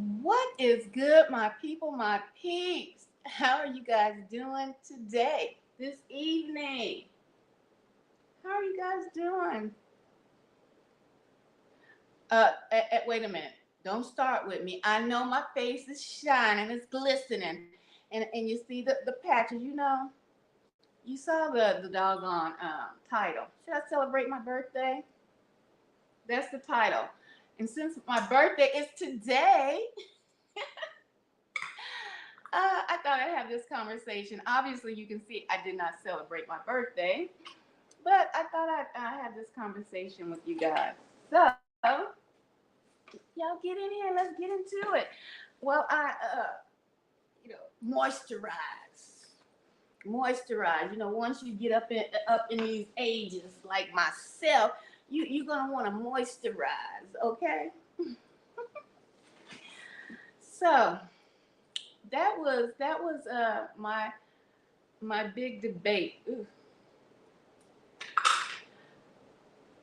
What is good, my people, my peeps? How are you guys doing today, this evening? How are you guys doing? Wait a minute. Don't start with me. I know my face is shining, it's glistening, and you see the patches. You saw the doggone title. Should I celebrate my birthday? That's the title. And since my birthday is today, I thought I'd have this conversation. Obviously, you can see I did not celebrate my birthday, but I thought I'd have this conversation with you guys. So, y'all get in here. Let's get into it. Well, moisturize, moisturize. Once you get up in these ages, like myself, you're gonna want to moisturize. Okay. So that was my big debate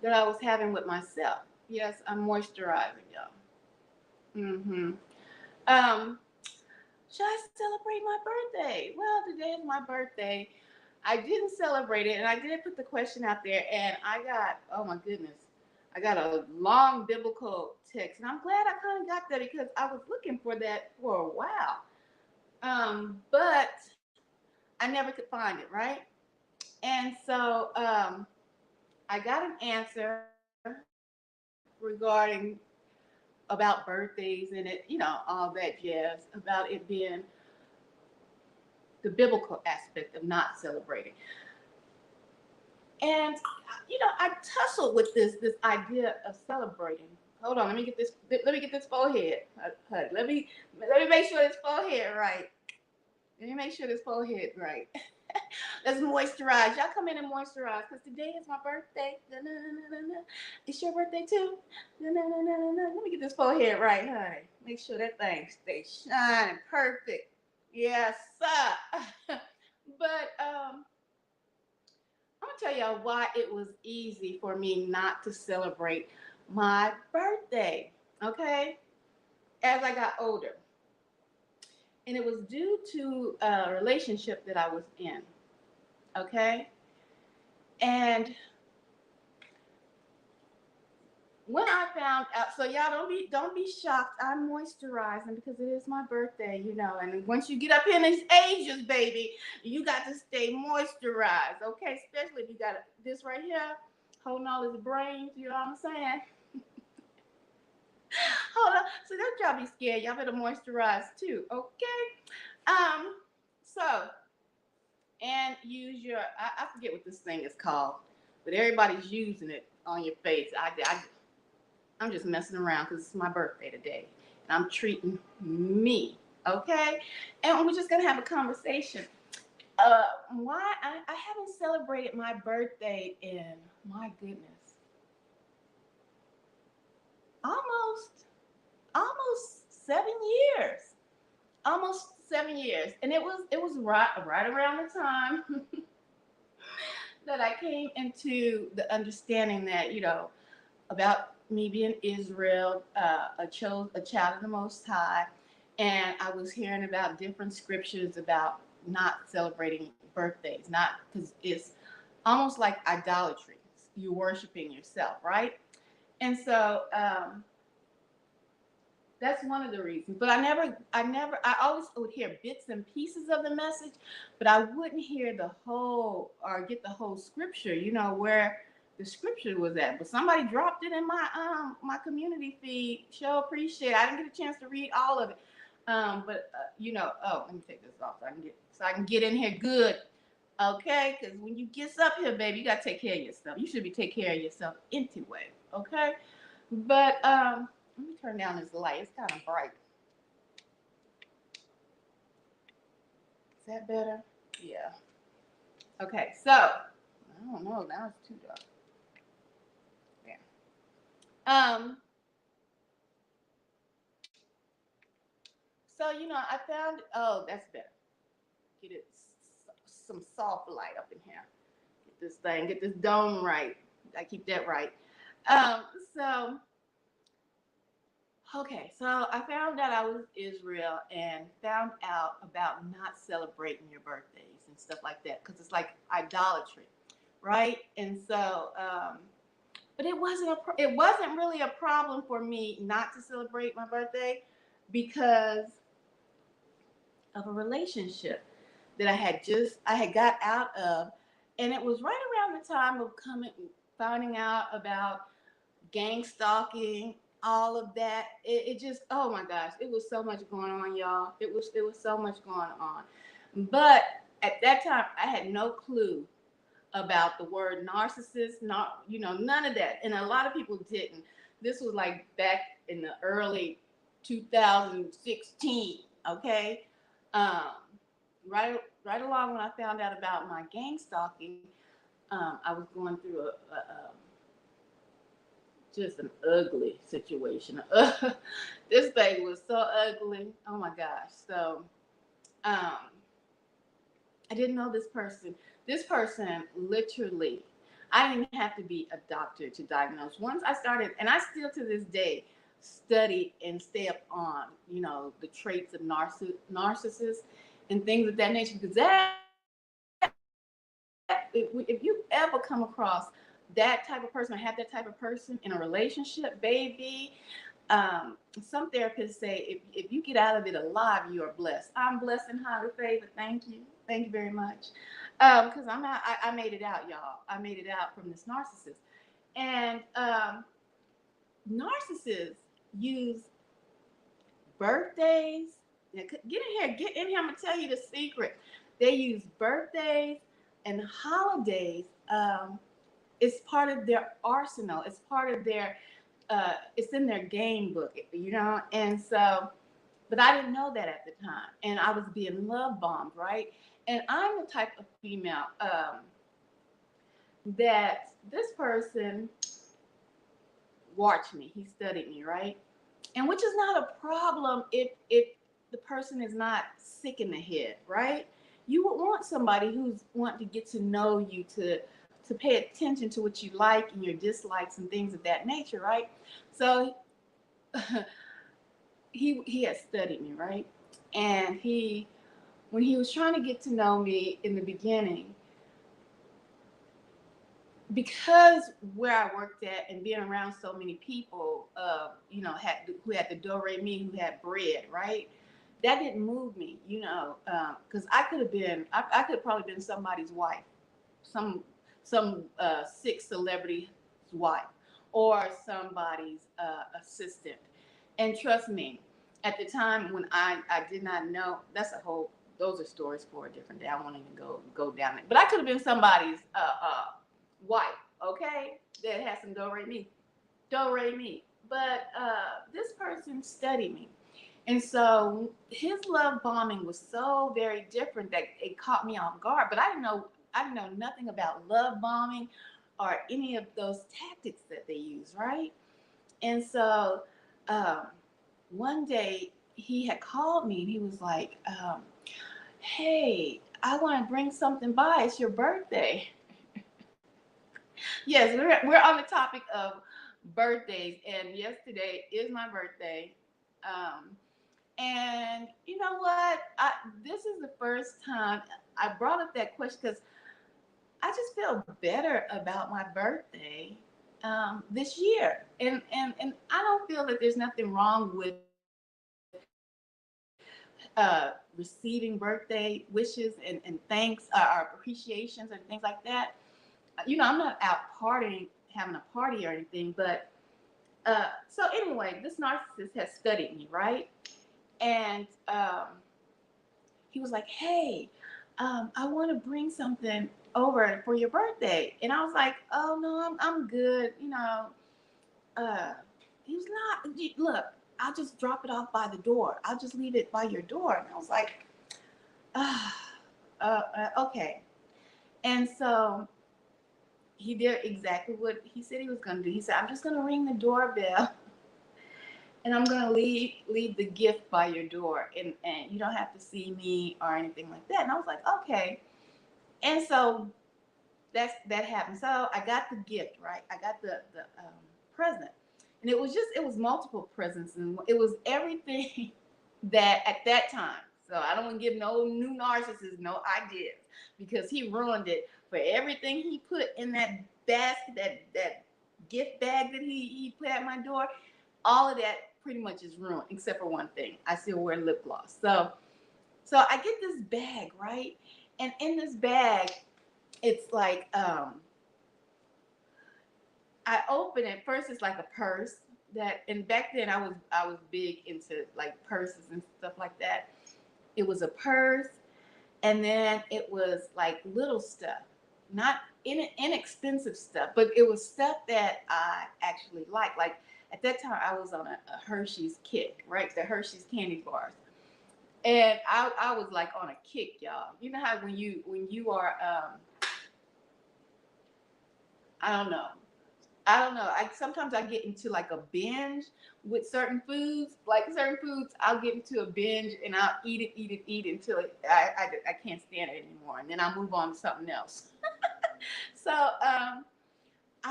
that I was having with myself. Yes, I'm moisturizing, y'all. Mm-hmm. Um, should I celebrate my birthday? Well, today is my birthday. I didn't celebrate it, and I did put the question out there, and I got, oh my goodness, I got a long biblical text, and I'm glad I kind of got that because I was looking for that for a while. But I never could find it, right? And so I got an answer regarding about birthdays and all that jazz, about it being the biblical aspect of not celebrating. And I tussled with this idea of celebrating. Hold on, let me get this forehead. Let me make sure this forehead right. Let me make sure this forehead right. Let's moisturize. Y'all come in and moisturize because today is my birthday. It's your birthday too. Let me get this forehead right, honey. Make sure that thing stays shining perfect. Yes, sir. But I'm gonna tell y'all why it was easy for me not to celebrate my birthday. Okay, as I got older, and it was due to a relationship that I was in. Okay, and when I found out, so y'all don't be shocked. I'm moisturizing because it is my birthday, And once you get up in these ages, baby, you got to stay moisturized, okay? Especially if you got this right here, holding all his brains. You know what I'm saying? Hold on. So don't y'all be scared. Y'all better moisturize too, okay? Um. So and use your I forget what this thing is called, but everybody's using it on your face. I'm just messing around because it's my birthday today, and I'm treating me, okay? And we're just gonna have a conversation. Why I haven't celebrated my birthday in, my goodness, almost almost 7 years, almost 7 years, and it was right around the time that I came into the understanding that about me being Israel, a child of the Most High, and I was hearing about different scriptures about not celebrating birthdays, not because it's almost like idolatry. You're worshiping yourself, right? And so that's one of the reasons. But I always would hear bits and pieces of the message, but I wouldn't hear the whole or get the whole scripture, where the scripture was at. But somebody dropped it in my community feed. Sure appreciate it. I didn't get a chance to read all of it. But oh, let me take this off so I can get in here good. Okay, because when you get up here, baby, you gotta take care of yourself. You should be taking care of yourself anyway. Okay, but let me turn down this light. It's kind of bright. Is that better? Yeah. Okay, so I don't know. Now it's too dark. Yeah. Um. So I found. Oh, that's better. Get it some soft light up in here. Get this thing. Get this dome right. I keep that right. Um. So Okay, so I found out I was Israel and found out about not celebrating your birthdays and stuff like that because it's like idolatry, right? And so, but it wasn't really a problem for me not to celebrate my birthday because of a relationship that I had got out of, and it was right around the time of coming finding out about gang stalking, all of that. It just, oh my gosh, it was so much going on, y'all. It was so much going on. But at that time, I had no clue about the word narcissist, not none of that, and a lot of people didn't. This was like back in the early 2016. Okay, um, right along when I found out about my gang stalking, I was going through just an ugly situation. This thing was so ugly. Oh my gosh. So um, I didn't know this person. This person literally, I didn't have to be a doctor to diagnose. Once I started, and I still to this day study and stay up on, the traits of narcissists and things of that nature. Because if you ever come across that type of person or have that type of person in a relationship, baby, some therapists say if you get out of it alive, you are blessed. I'm blessed and highly favored. Thank you very much. Because I made it out, y'all. I made it out from this narcissist, and narcissists use birthdays. Get in here, get in here. I'm gonna tell you the secret. They use birthdays and holidays. It's part of their arsenal. It's part of their. It's in their game book, And so, but I didn't know that at the time, and I was being love bombed, right? And I'm the type of female that this person watched me. He studied me, right? And which is not a problem if the person is not sick in the head, right? You would want somebody who's want to get to know you, to pay attention to what you like and your dislikes and things of that nature, right? So he had studied me, right? And when he was trying to get to know me in the beginning, because where I worked at and being around so many people, who had the do re mi, who had bread, right? That didn't move me, because I could have been, I could have probably been somebody's wife, some sick celebrity's wife, or somebody's assistant. And trust me, at the time when I did not know, those are stories for a different day. I won't even go down it. But I could have been somebody's wife, okay, that has some do re mi. But this person studied me, and so his love bombing was so very different that it caught me off guard. But I didn't know nothing about love bombing or any of those tactics that they use, right? And so um, one day he had called me and he was like, "Hey, I want to bring something by. It's your birthday." Yes, we're on the topic of birthdays, and yesterday is my birthday. Um, and you know what? This is the first time I brought up that question because I just feel better about my birthday this year, and I don't feel that there's nothing wrong with receiving birthday wishes and thanks or appreciations and things like that. I'm not out partying, having a party or anything, but so anyway, this narcissist has studied me, right? And he was like, "Hey, I want to bring something over for your birthday," and I was like, "Oh no, I'm good," Uh, he was not. Look, I'll just drop it off by the door. I'll just leave it by your door, and I was like, ah, okay. And so he did exactly what he said he was going to do. He said, "I'm just going to ring the doorbell and I'm going to leave the gift by your door and you don't have to see me or anything like that." And I was like, "Okay." And so that happened. So I got the gift, right? I got the present. And it was multiple presents, and it was everything that at that time. So I don't want to give no new narcissist no ideas because he ruined it for everything he put in that basket, that gift bag that he put at my door. All of that pretty much is ruined except for one thing. I still wear lip gloss. So I get this bag, right? And in this bag, it's like I open it first. It's like a purse that, and back then I was big into like purses and stuff like that. It was a purse, and then it was like little stuff, not inexpensive stuff, but it was stuff that I actually liked. Like at that time, I was on a Hershey's kick, right? The Hershey's candy bars, and I was like on a kick, y'all. You know how when you are I don't know. I don't know. I sometimes I get into like a binge with certain foods. Like certain foods, I'll get into a binge and I'll eat it until I can't stand it anymore, and then I'll move on to something else. So I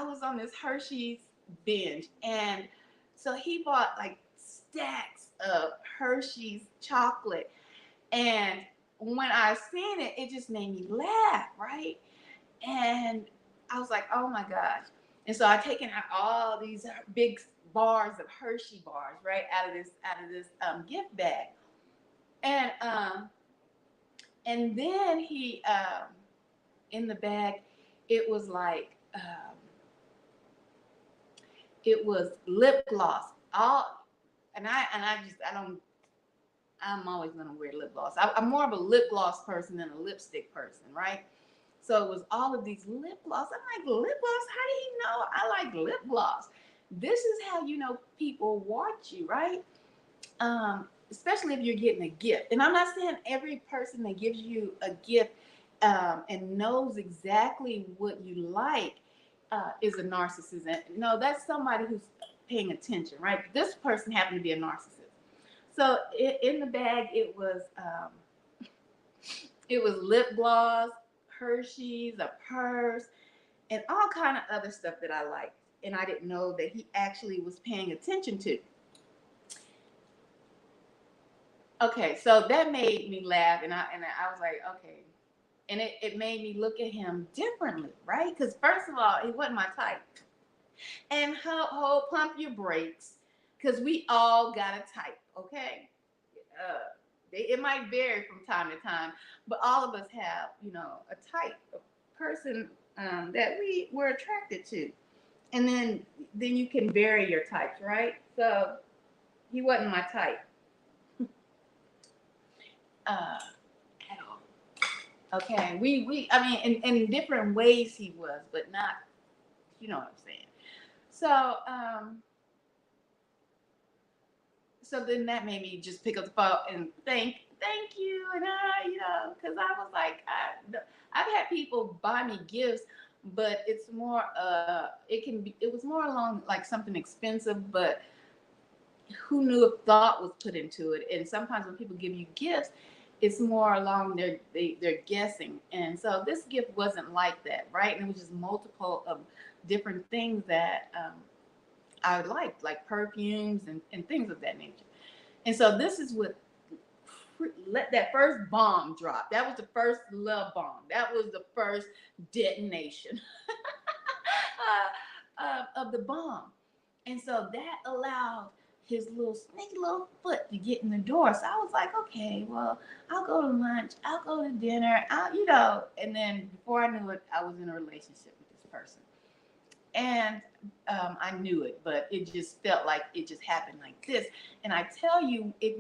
was on this Hershey's binge, and so he bought like stacks of Hershey's chocolate, and when I seen it, it just made me laugh, right? And I was like, oh my gosh. And so I taken out all these big bars of Hershey bars, right, out of this gift bag. And then he in the bag, it was like it was lip gloss. All and I don't I'm always gonna wear lip gloss. I'm more of a lip gloss person than a lipstick person, right? So it was all of these lip gloss. I'm like, lip gloss? How do you know I like lip gloss? This is how you know people watch you, right? Especially if you're getting a gift. And I'm not saying every person that gives you a gift and knows exactly what you like is a narcissist. And no, that's somebody who's paying attention, right? This person happened to be a narcissist. So in the bag, it was lip gloss, Hershey's, a purse, and all kind of other stuff that I liked. And I didn't know that he actually was paying attention to. Okay, so that made me laugh, and I was like, okay. And it made me look at him differently, right? Because first of all, he wasn't my type. And pump your brakes, because we all got a type, okay? Uh, it might vary from time to time, but all of us have, a type, a person that we were attracted to, and then you can vary your types, right? So he wasn't my type at all. Okay, I mean, in different ways he was, but not, you know what I'm saying. So so then that made me just pick up the phone and thank you, and because I was like, I've had people buy me gifts, but it's more it was more along like something expensive, but who knew if thought was put into it. And sometimes when people give you gifts, it's more along they're guessing. And so this gift wasn't like that, right? And it was just multiple of different things that I liked, like perfumes and things of that nature. And so this is what let that first bomb drop. That was the first love bomb. That was the first detonation of the bomb. And so that allowed his little sneaky little foot to get in the door. So I was like, okay, well, I'll go to lunch, I'll go to dinner, and then before I knew it, I was in a relationship with this person. And I knew it, but it just felt like it just happened like this. And I tell you, if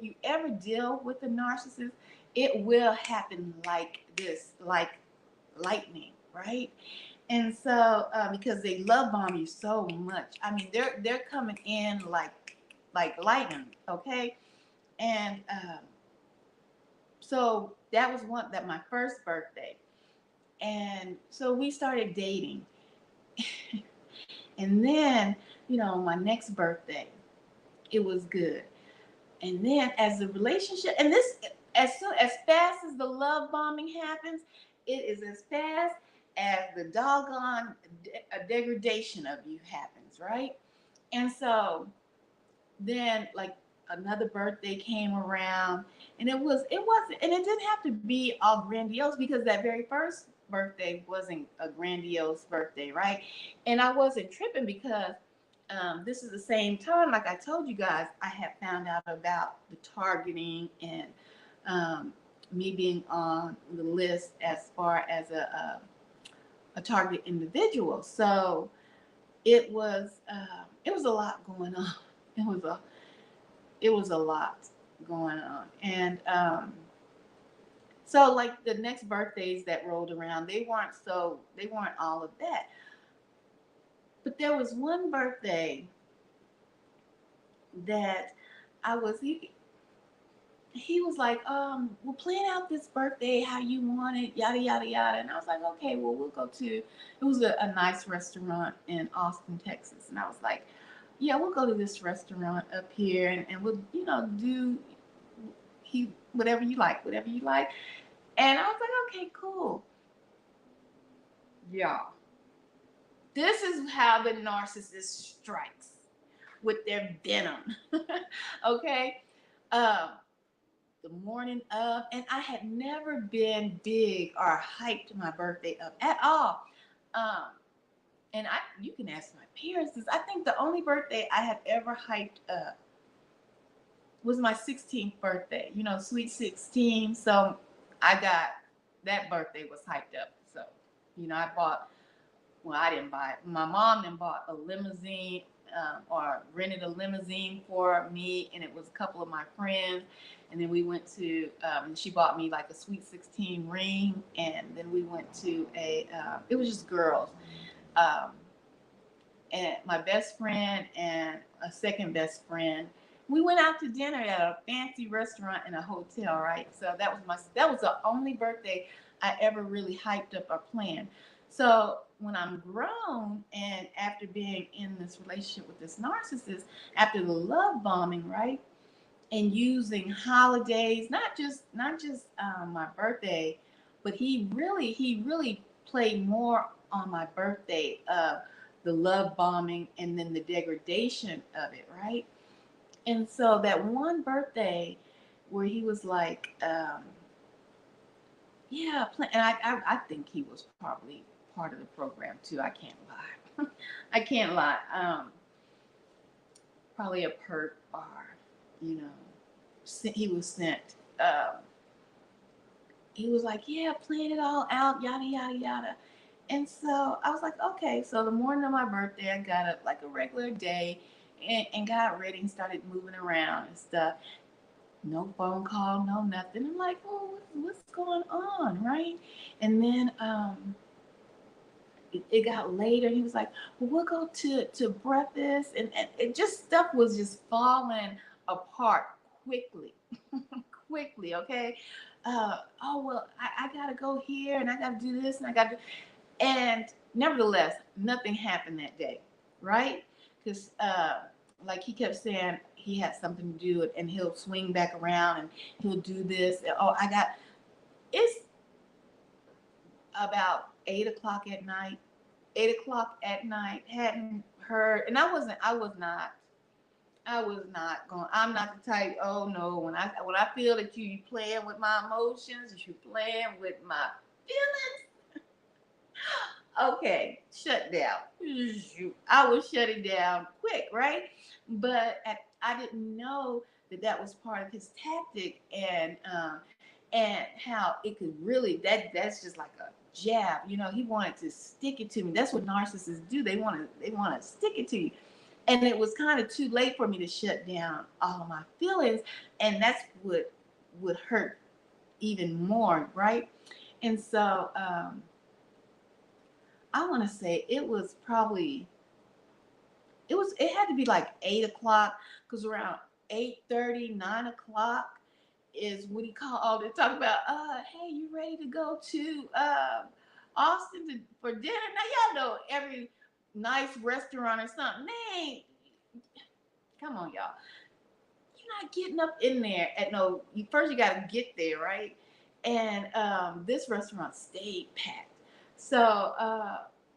you ever deal with a narcissist, it will happen like this, like lightning, right? And so because they love bomb you so much, I mean they're coming in like lightning, okay? And so that was my first birthday, and so we started dating. And then, my next birthday, it was good. And then as the relationship, and this, as fast as the love bombing happens, it is as fast as the doggone degradation of you happens, right? And so then like another birthday came around, and it wasn't, and it didn't have to be all grandiose, because that very first birthday wasn't a grandiose birthday, right? And I wasn't tripping because this is the same time, like I told you guys, I had found out about the targeting and um, me being on the list as far as a target individual. So it was a lot going on. It was a it was a lot going on. And so like the next birthdays that rolled around, they weren't all of that. But there was one birthday that I was he was like, we'll plan out this birthday how you want it, yada yada yada. And I was like, okay, well we'll go to, it was a nice restaurant in Austin, Texas. And I was like, yeah, we'll go to this restaurant up here, and we'll, do whatever you like. And I was like, okay, cool. Yeah. This is how the narcissist strikes with their venom. Okay. Um, the morning of, and I had never been big or hyped my birthday up at all. Um, and you can ask my parents this. I think the only birthday I had ever hyped up was my 16th birthday. Sweet 16. So I got that birthday was hyped up. So, I bought. Well, I didn't buy it. My mom then bought a limousine, or rented a limousine for me, and it was a couple of my friends. And then we went to, and she bought me like a Sweet 16 ring. And then we went to it was just girls. Um, and my best friend and a second best friend. We went out to dinner at a fancy restaurant in a hotel, right? So that was the only birthday I ever really hyped up or planned. So when I'm grown and after being in this relationship with this narcissist, after the love bombing, right? And using holidays, not just my birthday, but he really played more on my birthday, the love bombing and then the degradation of it, right? And so that one birthday where he was like, yeah, and I think he was probably part of the program too. I can't lie. I can't lie. Probably a perp, or you know, he was sent. Um, he was like, yeah, plan it all out, yada yada yada. And so I was like, okay. So the morning of my birthday, I got up like a regular day, and got ready and started moving around and stuff. No phone call, no nothing. I'm like, oh, what's going on, right? And then it got later. He was like, well, we'll go to breakfast, and it just stuff was just falling apart quickly, quickly. Okay. Oh well, I gotta go here, and I gotta do this, and I gotta do, and nevertheless, nothing happened that day, right? Because like he kept saying he had something to do, and he'll swing back around and he'll do this. Oh, it's about 8 o'clock at night. 8 o'clock at night, hadn't heard, and I was not going. I'm not the type. Oh no, when I feel that you playing with my emotions, you playing with my feelings. Okay, shut down. I was shutting down quick, right? But I didn't know that was part of his tactic, and how it could really that's just like a jab. He wanted to stick it to me. That's what narcissists do. They want to stick it to you. And it was kind of too late for me to shut down all of my feelings, and that's what would hurt even more, right? And so I want to say it had to be like 8 o'clock, because around 8:30, 9 o'clock is what he called and talk about, hey, you ready to go to Austin for dinner? Now y'all know every nice restaurant or something. Man, come on, y'all. You're not getting up in there at no. First, you got to get there, right? And this restaurant stayed packed. So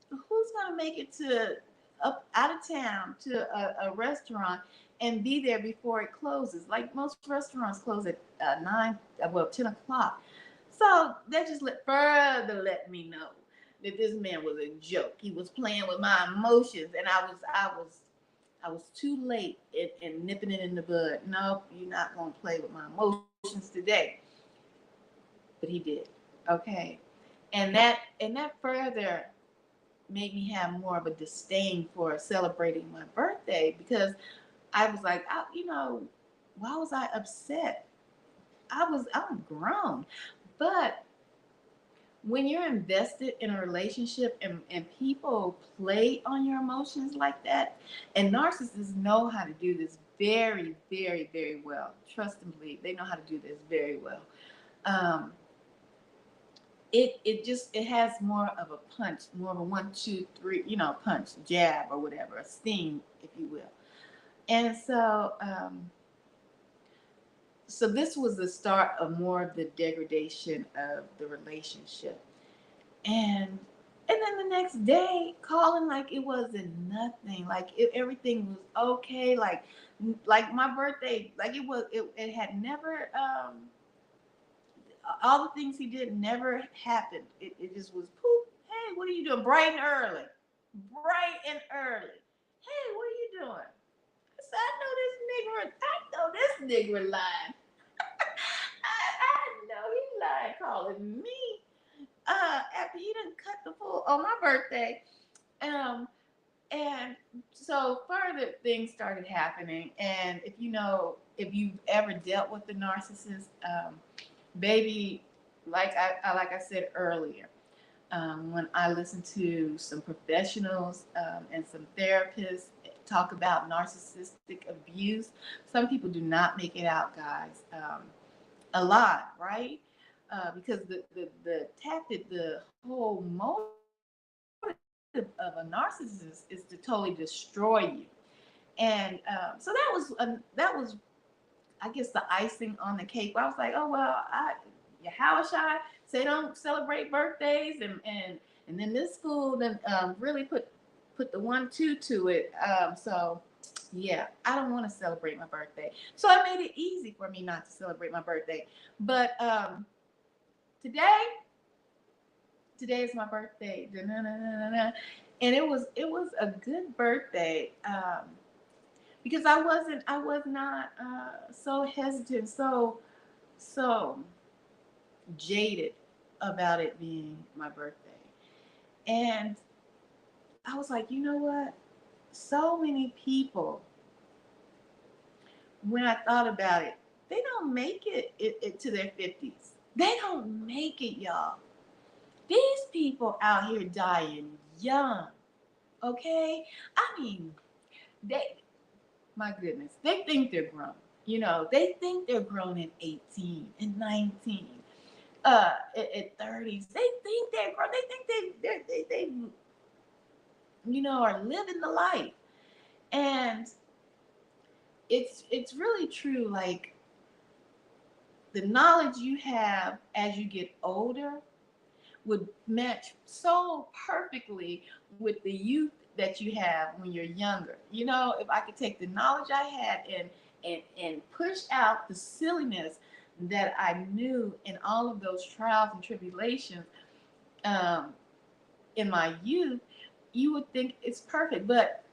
who's gonna make it to? up out of town to a restaurant and be there before it closes. Like most restaurants close at 10 o'clock. So that just let me know that this man was a joke. He was playing with my emotions, and I was too late in nipping it in the bud. Nope, you're not gonna play with my emotions today. But he did. Okay, and that further made me have more of a disdain for celebrating my birthday because I was like, why was I upset? I'm grown. But when you're invested in a relationship and people play on your emotions like that, and narcissists know how to do this very, very, very well. Trust and believe, they know how to do this very well. Um, it has more of a punch, more of a 1, 2, 3, punch, jab or whatever, a sting, if you will. And so this was the start of more of the degradation of the relationship. And then the next day, calling like it wasn't nothing, like everything was okay, like my birthday, like it had never all the things he did never happened. It just was poof. Hey, what are you doing? Bright and early. Bright and early. Hey, what are you doing? I said, I know this nigger lying. I know he lying calling me. After he didn't cut the fool on my birthday. Um, and so further things started happening. And if you've ever dealt with the narcissist, baby, like I said earlier, when I listen to some professionals and some therapists talk about narcissistic abuse, some people do not make it out, guys. Alive, right? Because the tactic, the whole motive of a narcissist is to totally destroy you. And so that was I guess the icing on the cake. I was like, oh well, how should I say don't celebrate birthdays and then this fool then really put the 1 2 to it. So yeah, I don't want to celebrate my birthday. So I made it easy for me not to celebrate my birthday. But today today is my birthday. And it was a good birthday. Because I was not so hesitant, so jaded about it being my birthday. And I was like, you know what? So many people, when I thought about it, they don't make it to their 50s. They don't make it, y'all. These people out here dying young, okay? I mean, they, my goodness, they think they're grown. They think they're grown at 18 and 19, at 30s. They think they're grown. They think they are living the life. And it's really true. Like the knowledge you have as you get older would match so perfectly with the youth that you have when you're younger. If I could take the knowledge I had and push out the silliness that I knew in all of those trials and tribulations um, in my youth, you would think it's perfect, but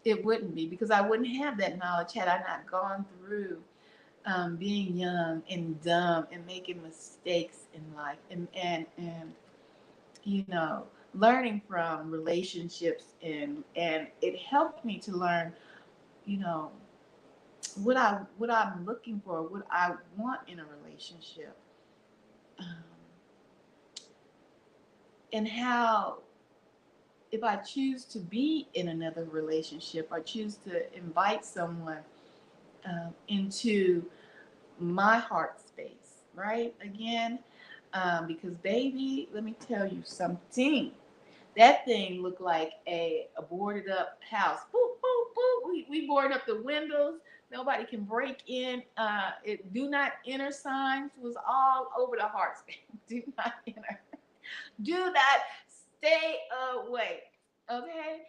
it wouldn't be because I wouldn't have that knowledge had I not gone through being young and dumb and making mistakes in life and learning from relationships and it helped me to learn, you know, what I'm looking for, what I want in a relationship, um, and how if I choose to be in another relationship or choose to invite someone into my heart space, right? Again, because baby, let me tell you something. That thing looked like a boarded up house. Boop, boop, boop. We boarded up the windows. Nobody can break in. It do not enter signs was all over the heart space. Do not enter. Do not stay away. Okay?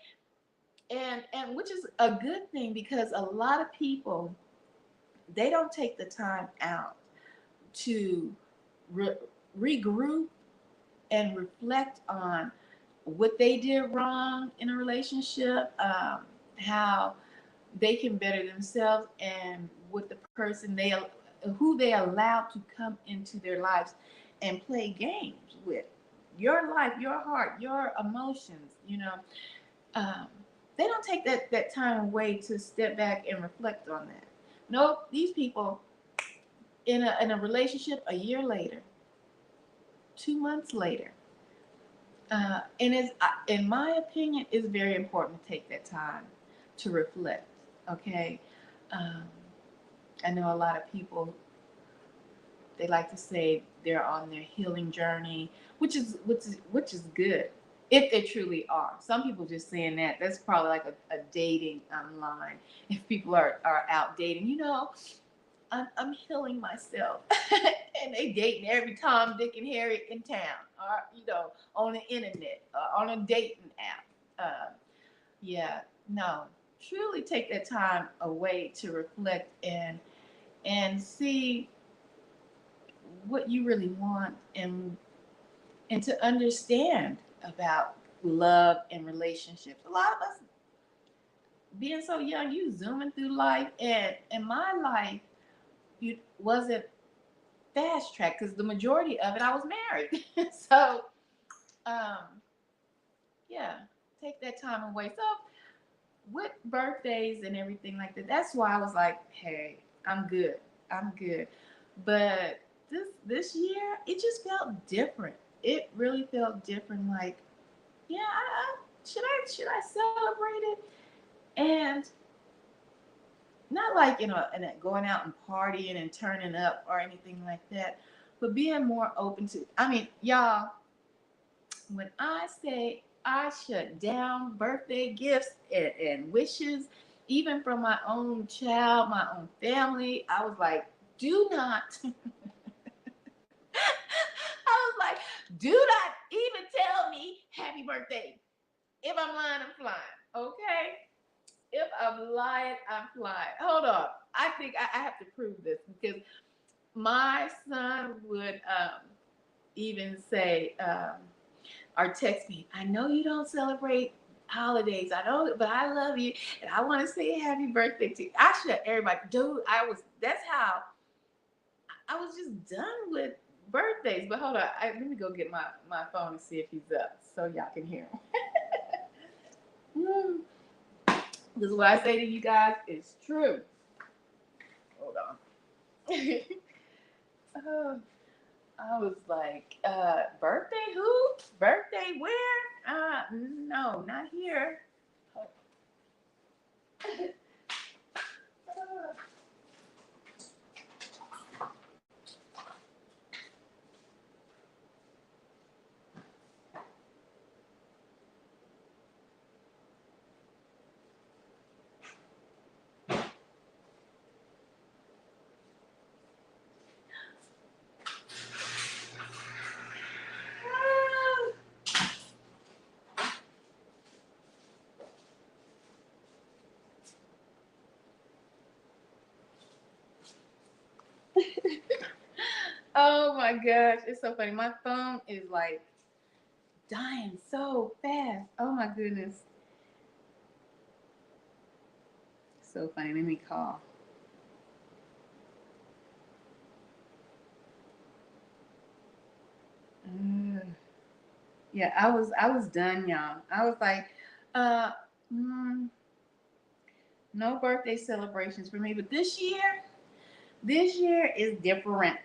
And which is a good thing, because a lot of people, they don't take the time out to re- regroup and reflect on what they did wrong in a relationship, how they can better themselves, and with the person who they allowed to come into their lives and play games with your life, your heart, your emotions. Um, they don't take that time away to step back and reflect on that. Nope, these people in a relationship a year later, 2 months later, and it's, in my opinion, it's very important to take that time to reflect. Okay, um, I know a lot of people, they like to say they're on their healing journey, which is good if they truly are. Some people just saying that. That's probably like a dating line. If people are out dating, I'm healing myself, and they dating every Tom, Dick, and Harry in town, or on the internet, on a dating app. Yeah, no, truly take that time away to reflect and see what you really want, and to understand about love and relationships. A lot of us, being so young, you zooming through life, and in my life, you wasn't fast track, because the majority of it I was married. So, um, yeah, take that time away. So, with birthdays and everything like that, that's why I was like, hey, I'm good. I'm good. But this year, it just felt different. It really felt different. Like, yeah, should I celebrate it? And not like going out and partying and turning up or anything like that, but being more open to. I mean, y'all, when I say I shut down birthday gifts and wishes, even from my own child, my own family, I was like, do not. I was like, do not even tell me happy birthday. If I'm lying, I'm flying. Okay? If I'm lying, I'm flying. Hold on. I think I have to prove this, because my son would even say, or text me, I know you don't celebrate holidays. I know, but I love you, and I want to say happy birthday to you. I shut everybody. Dude, that's how I was just done with birthdays. But hold on. Let me go get my phone and see if he's up so y'all can hear him. This is what I say to you guys is true. Hold on. Oh, I was like, birthday who? Birthday where? No, not here. Oh my gosh, it's so funny. My phone is like dying so fast. Oh my goodness. So funny. Let me call. Uh, yeah, I was done, y'all. I was like, uh, mm, no birthday celebrations for me. But this year is different.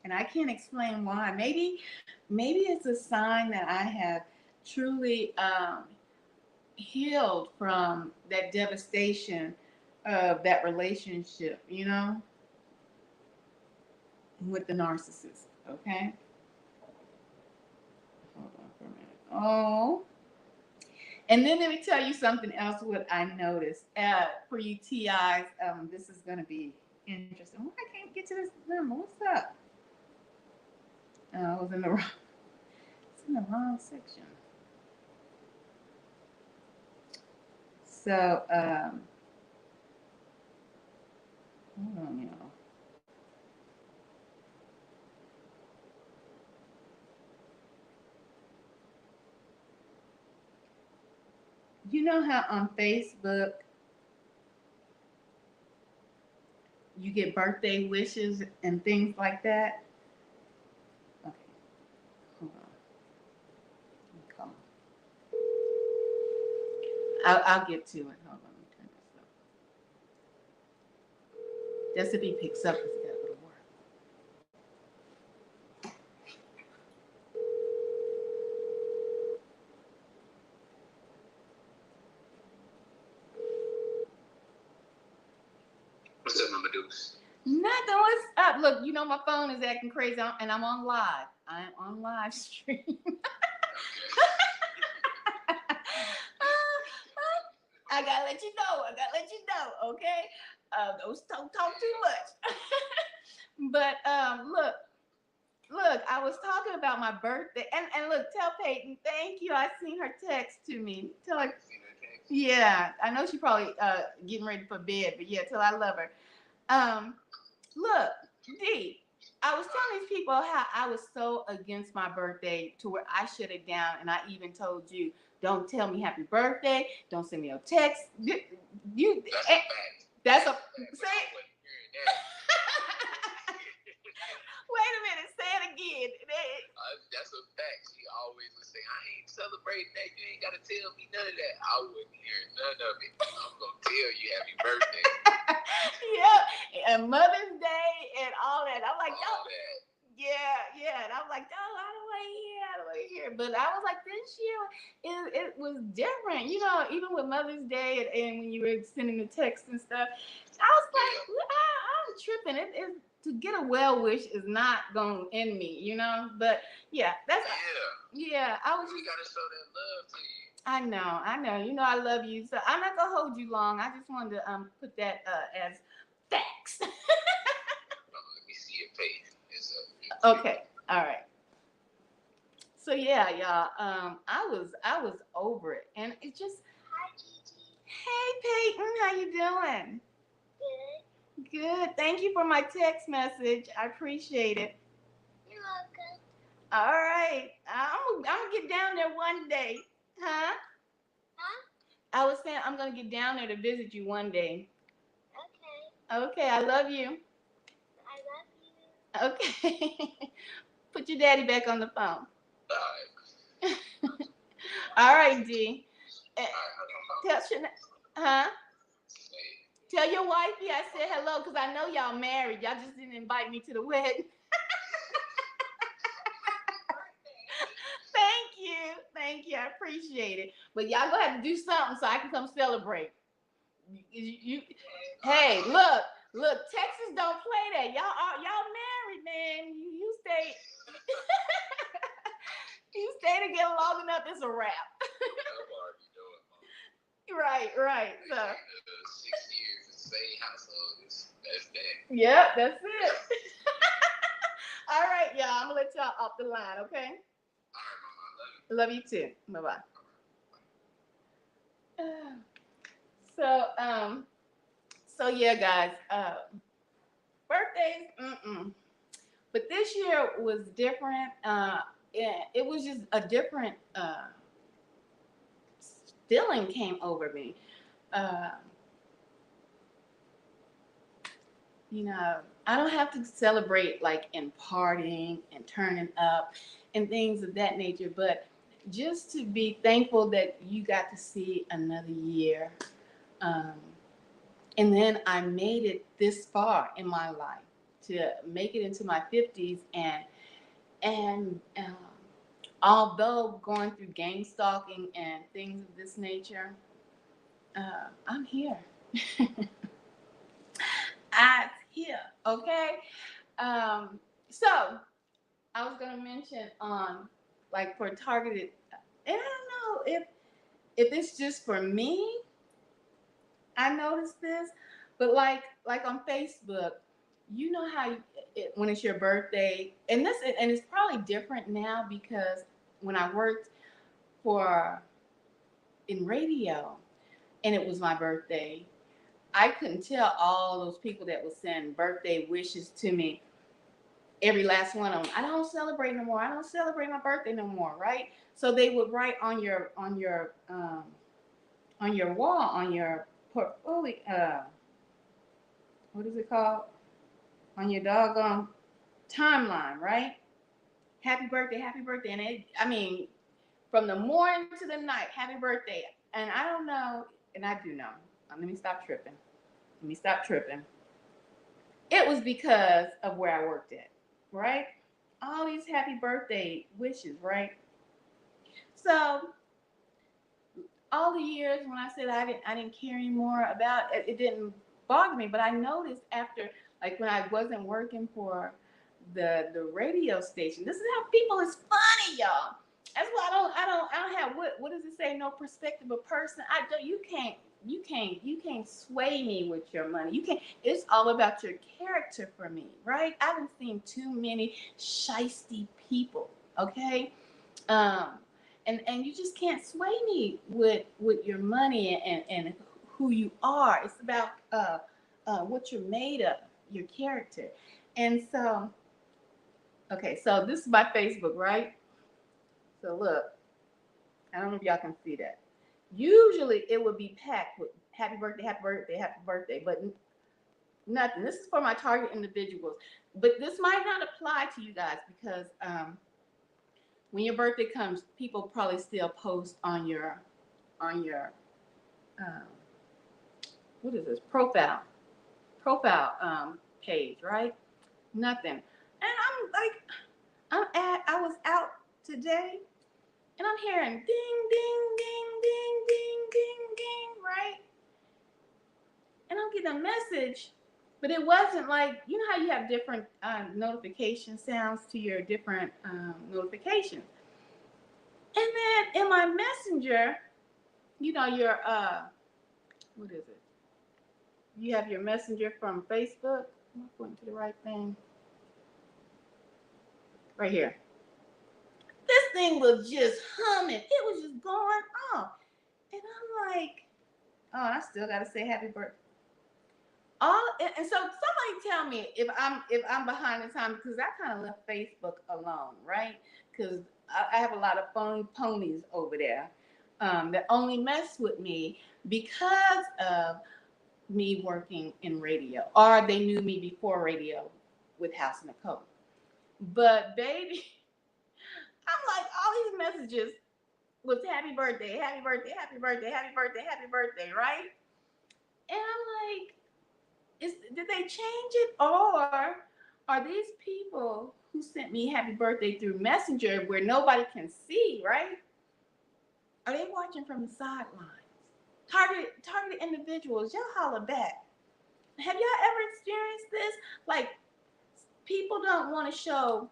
And I can't explain why. Maybe it's a sign that I have truly healed from that devastation of that relationship, with the narcissist. Okay, hold on for a minute. Oh, and then let me tell you something else. What I noticed for you TIs, this is going to be interesting. Why I can't get to this number? What's up? I was in the wrong. It's in the wrong section. So, hold on, y'all. You know how on Facebook you get birthday wishes and things like that? Okay, hold on. I'll get to it. Hold on, let me turn this up. Just if he picks up, because he got to go to work. What's up, Mama Deuce? Nothing. What's up? Look, you know my phone is acting crazy, and I'm on live. I'm on live stream. I gotta let you know. Okay. Don't talk too much. But look. I was talking about my birthday, and look. Tell Peyton, thank you. I seen her text to me. Tell her. Yeah, I know she probably getting ready for bed, but yeah, tell her I love her. Look, D, I was telling these people how I was so against my birthday to where I shut it down, and I even told you, don't tell me happy birthday, don't send me a text. You, that's a say. Wait a minute, say it again. That's a fact. She always would say, I ain't celebrating that. You ain't got to tell me none of that. I wouldn't hear none of it. I'm going to tell you happy birthday. Yeah, and Mother's Day and all that. I'm like, all that. Yeah. And I'm like, oh, I don't want to hear. But I was like, this year, it was different. You know, even with Mother's Day and when you were sending the texts and stuff, I was like, I'm tripping. To get a well wish is not gonna end me, you know. But yeah, that's I was. We gotta show that love to you. I know. You know I love you, so I'm not gonna hold you long. I just wanted to put that as facts. Let me see your face. Okay, all right. So yeah, y'all. I was over it, and it just. Hi, Gigi. Hey, Peyton, how you doing? Good. Thank you for my text message. I appreciate it. You're welcome. All right. I'm gonna get down there one day. Huh? I was saying I'm gonna get down there to visit you one day. Okay. I love you. I love you. Okay. Put your daddy back on the phone. All right. All right, D. Tell huh? Tell your wifey I said hello, because I know y'all married. Y'all just didn't invite me to the wedding. Thank you. I appreciate it. But y'all gonna have to do something so I can come celebrate. Hey, look, Texas don't play that. Y'all married, man. You stay. You stay together long enough, it's a wrap. Right. So 6 years in the same household. That's that. Yep, that's it. All right, y'all. I'm gonna let y'all off the line, okay? All right, Mama. Love you too. Bye-bye. So yeah, guys. Birthdays, but this year was different. It was just a different feeling came over me. You know, I don't have to celebrate like in partying and turning up and things of that nature, but just to be thankful that you got to see another year. And then I made it this far in my life to make it into my 50s, and although going through gang stalking and things of this nature, I'm here. I'm here, okay? So I was gonna mention on like for targeted, and I don't know if it's just for me. I noticed this, but like on Facebook, you know how when it's your birthday, and it's probably different now because when I worked for in radio, and it was my birthday. I couldn't tell all those people that would send birthday wishes to me, every last one of them. I don't celebrate no more. I don't celebrate my birthday no more, right? So they would write on your wall, on your portfolio. What is it called? On your doggone timeline, right? Happy birthday, and I mean, from the morning to the night, happy birthday. And I don't know, and I do know. Let me stop tripping. Let me stop tripping. It was because of where I worked at, right? All these happy birthday wishes, right? So all the years when I said I didn't care anymore about it, it didn't bother me. But I noticed after, like when I wasn't working for the radio station, this is how people is funny, y'all. That's why I don't have what does it say? No perspective of person. I don't. You can't sway me with your money. You can't. It's all about your character for me, right? I haven't seen too many shisty people. Okay, um, and you just can't sway me with your money and who you are. It's about what you're made of, your character. And so, okay, so this is my Facebook, right? So look, I don't know if y'all can see that. Usually it would be packed with happy birthday, happy birthday, happy birthday, but nothing. This is for my target individuals, but this might not apply to you guys because when your birthday comes, people probably still post on your um, what is this profile page, right? Nothing. And I'm like, I was out today, and I'm hearing ding, ding, ding, ding, ding, ding, ding, right? And I'm getting a message, but it wasn't like, you know how you have different notification sounds to your different notifications. And then in my messenger, your what is it? You have your messenger from Facebook. Am I going to the right thing? Right here. This thing was just humming. It was just going off. And I'm like, oh, I still gotta say happy birthday. And so somebody tell me if I'm behind the time, because I kind of left Facebook alone, right? Because I have a lot of phone ponies over there that only mess with me because of me working in radio, or they knew me before radio with House and the Code. But baby, I'm like, all these messages was happy birthday, happy birthday, happy birthday, happy birthday, happy birthday, right? And I'm like, did they change it, or are these people who sent me happy birthday through Messenger where nobody can see, right? Are they watching from the sidelines? Targeted individuals, y'all holler back. Have y'all ever experienced this? Like, people don't want to show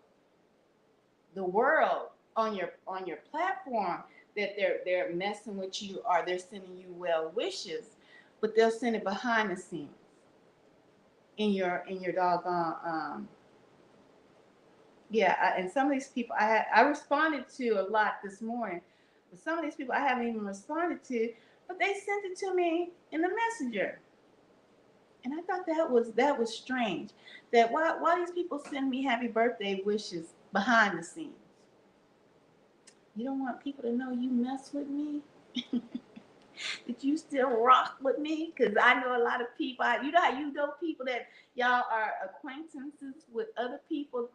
the world on your platform that they're messing with you or they're sending you well wishes, but they'll send it behind the scenes in your doggone and some of these people I responded to a lot this morning, but some of these people I haven't even responded to, but they sent it to me in the messenger. And I thought that was strange. That why these people send me happy birthday wishes behind the scenes? You don't want people to know you mess with me? That you still rock with me? Because I know a lot of people. You know how you know people that y'all are acquaintances with other people,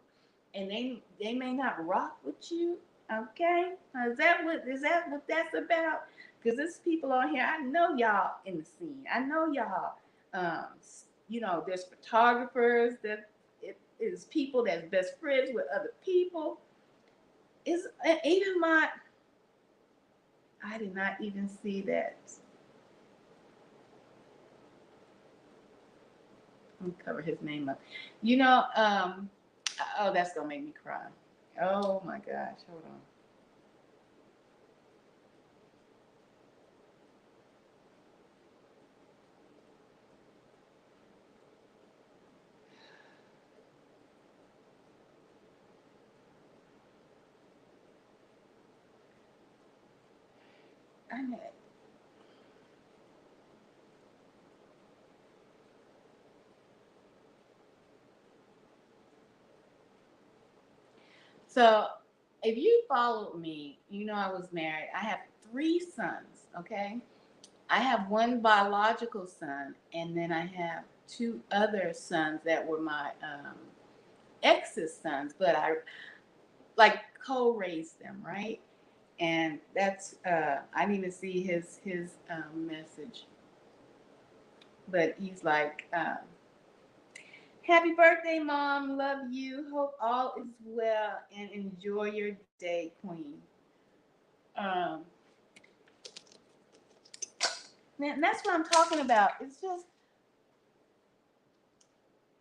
and they may not rock with you. Okay, is that what that's about? Because there's people on here. I know y'all in the scene. I know y'all. Um, there's photographers. That it is people that's best friends with other people. Is even my. I did not even see that. Let me cover his name up. Oh, that's gonna make me cry. Oh my gosh, hold on. I know. So if you followed me, you know I was married. I have 3 sons, okay? I have one biological son, and then I have 2 other sons that were my ex's sons, but I like co-raised them, right? And that's I didn't even see his message, but he's like, "Happy birthday, mom! Love you. Hope all is well and enjoy your day, Queen." Um, and that's what I'm talking about. It's just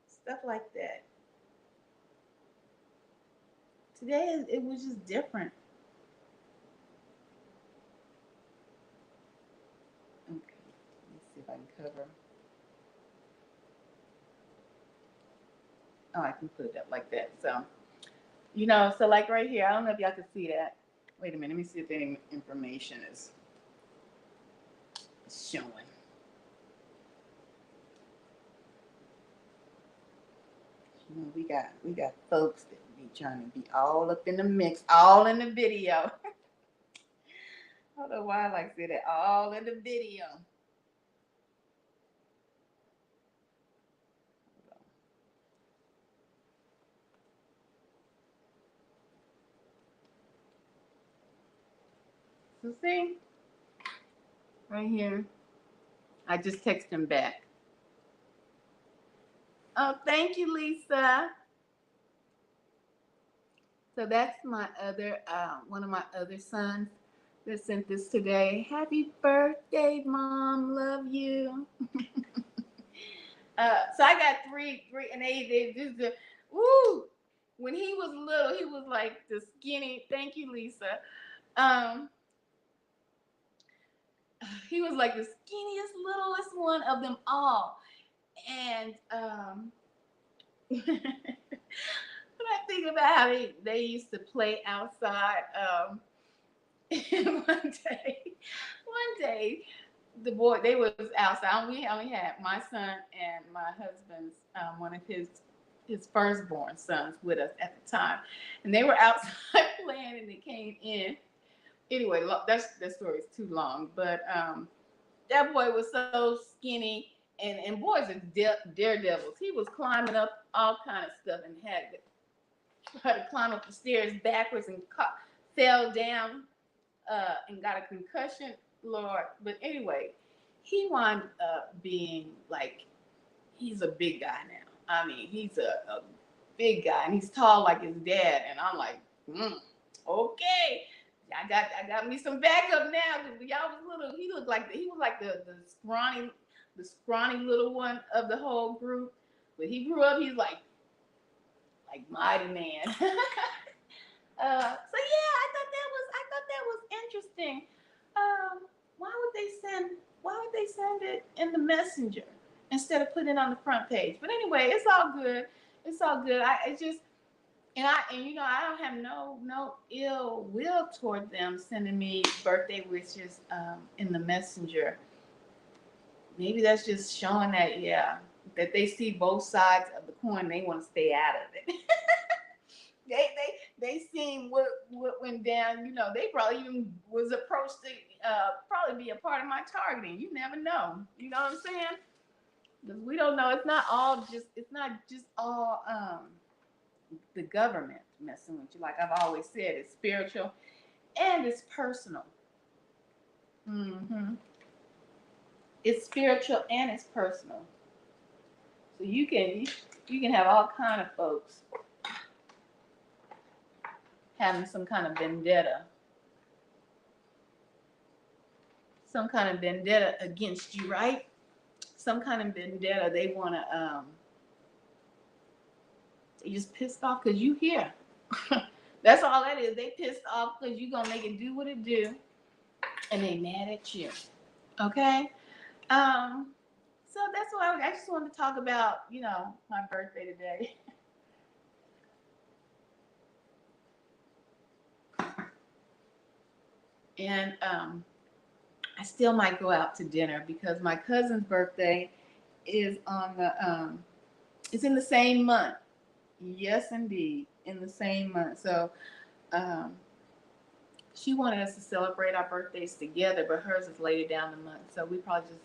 stuff like that. Today it was just different. Okay, let's see if I can cover. Oh, I can put it up like that. So, so like right here, I don't know if y'all can see that. Wait a minute, let me see if any information is showing. We got folks that be trying to be all up in the mix, all in the video. I don't know why I like to say that, all in the video. So see, right here, I just text him back. Oh, thank you, Lisa. So that's my other, one of my other sons that sent this today. Happy birthday, mom. Love you. So I got three, and they just, woo. When he was little, he was like the skinny. Thank you, Lisa. Um, he was like the skinniest, littlest one of them all. And when I think about how they used to play outside, one day, the boy they was outside. We only had my son and my husband's one of his firstborn sons with us at the time, and they were outside playing, and they came in. Anyway, that story is too long, but that boy was so skinny, and boys are daredevils. He was climbing up all kind of stuff and had to climb up the stairs backwards and fell down and got a concussion, Lord. But anyway, he wound up being like, he's a big guy now. I mean, he's a big guy, and he's tall like his dad. And I'm like, okay, I got me some backup now. Cause y'all was little. He was like the scrawny little one of the whole group. But he grew up. He's like mighty man. So yeah, I thought that was interesting. Why would they send it in the messenger instead of putting it on the front page? But anyway, it's all good. It's all good. I just I don't have no ill will toward them sending me birthday wishes in the messenger. Maybe that's just showing that they see both sides of the coin. They want to stay out of it. they seen what went down. They probably even was approached to probably be a part of my targeting. You never know. You know what I'm saying? Because we don't know. It's not just all the government messing with you. Like I've always said, it's spiritual and it's personal. Mm-hmm. It's spiritual and it's personal. So you can have all kind of folks having some kind of vendetta against you, right? Some kind of vendetta. They want to, they just pissed off because you here. That's all that is. They pissed off because you going to make it do what it do. And they mad at you. Okay? So that's why I just wanted to talk about, my birthday today. And I still might go out to dinner because my cousin's birthday is on it's in the same month. Yes, indeed. in the same month. So um, she wanted us to celebrate our birthdays together, but hers is later down the month. So we probably just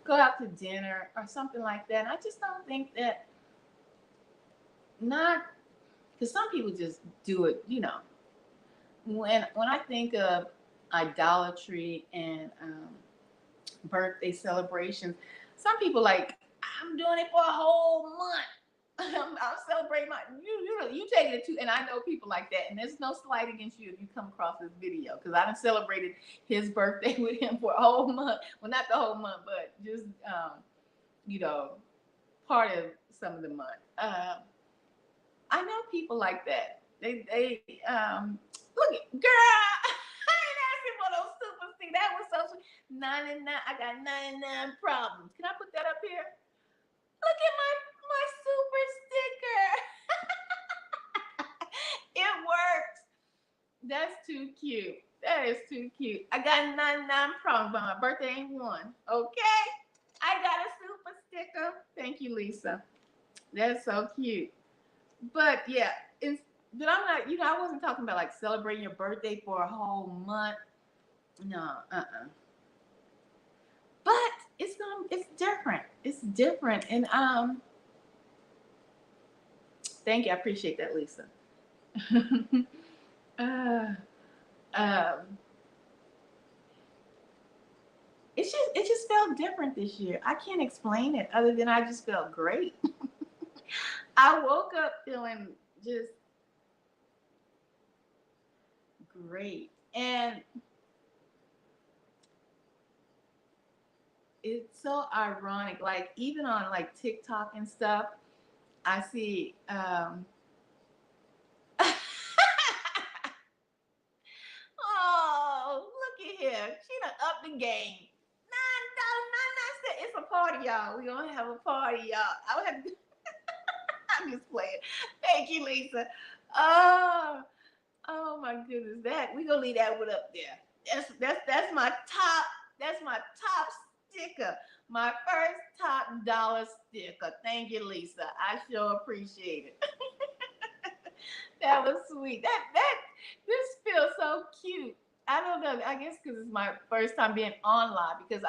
go out to dinner or something like that. And I just don't think that, not because some people just do it, you know. When I think of idolatry and birthday celebrations, some people like, I'm doing it for a whole month. I'm celebrating my you taking it too, and I know people like that. And there's no slight against you if you come across this video, because I done celebrated his birthday with him for a whole month. Well, not the whole month, but just you know, part of some of the month. I know people like that. They look at girl. I ain't asking for those super sticks. That was so sweet. 99. I got 99 problems. Can I put that up here? Look at my super sticker. It works. That's too cute. That is too cute. I got 99 problems, but my birthday ain't one. Okay? I got a super sticker. Thank you, Lisa. That's so cute. But yeah, but I'm not, I wasn't talking about like celebrating your birthday for a whole month. No, But it's different. It's different. And thank you. I appreciate that, Lisa. uh, um, it just felt different this year. I can't explain it other than I just felt great. I woke up feeling just great. And it's so ironic. Like even on like TikTok and stuff, I see oh, look at here. She done up the game. $9.99. It's a party, y'all. We gonna have a party, y'all. I would have to, I'm just playing. Thank you, Lisa. Oh, oh my goodness. That we gonna leave that one up there. That's my top, that's my top sticker. My first top dollar sticker. Thank you, Lisa. I sure appreciate it. That was sweet. This feels so cute. I don't know. I guess because it's my first time being online. Because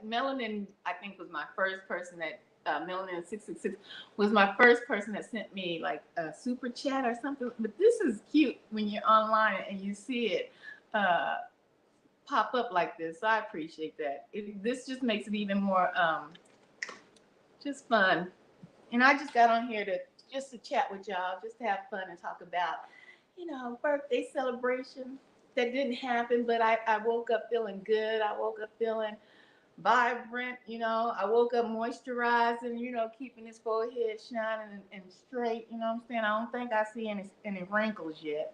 Melanin, I think, was my first person that Melanin 666 was my first person that sent me like a super chat or something. But this is cute when you're online and you see it uh, pop up like this. So I appreciate that. This just makes it even more just fun. And I just got on here to chat with y'all, just to have fun and talk about, birthday celebration that didn't happen, but I woke up feeling good. I woke up feeling vibrant, I woke up moisturizing, keeping his forehead shining and straight, you know what I'm saying? I don't think I see any wrinkles yet.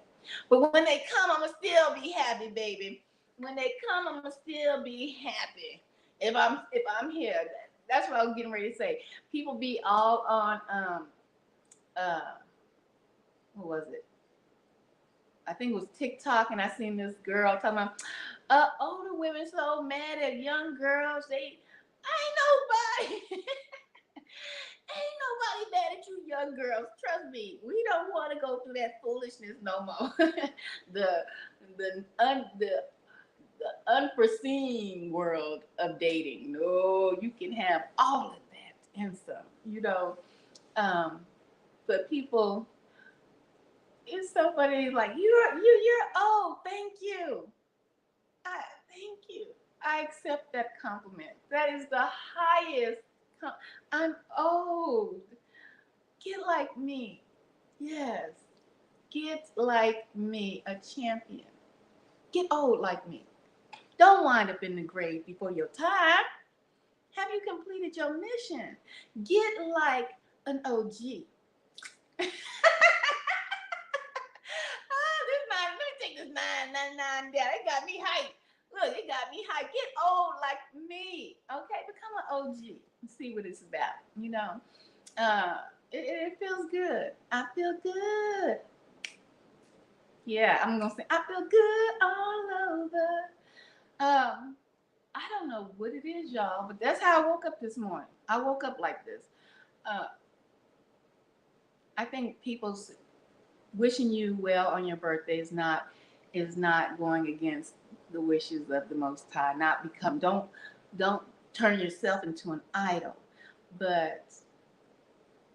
But when they come, I'ma still be happy, baby. When they come, I'ma still be happy. If I'm here. That's what I was getting ready to say. People be all on uh what was it? I think it was TikTok, and I seen this girl talking about older women so mad at young girls. They ain't nobody ain't nobody mad at you young girls. Trust me, we don't want to go through that foolishness no more. the the unforeseen world of dating. No, you can have all of that and some, Um, but people, it's so funny. Like you're old. Thank you. Thank you. I accept that compliment. That is the highest. I'm old. Get like me. Yes. Get like me, a champion. Get old like me. Don't wind up in the grave before your time. Have you completed your mission? Get like an OG. Let me take this 999 down. It got me hyped. Look, it got me hyped. Get old like me. Okay, become an OG and see what it's about. Uh, it feels good. I feel good. Yeah, I'm gonna say I feel good all over. I don't know what it is, y'all, but that's how I woke up this morning. I woke up like this. Uh, I think people's wishing you well on your birthday is not going against the wishes of the Most High. Not become don't turn yourself into an idol, but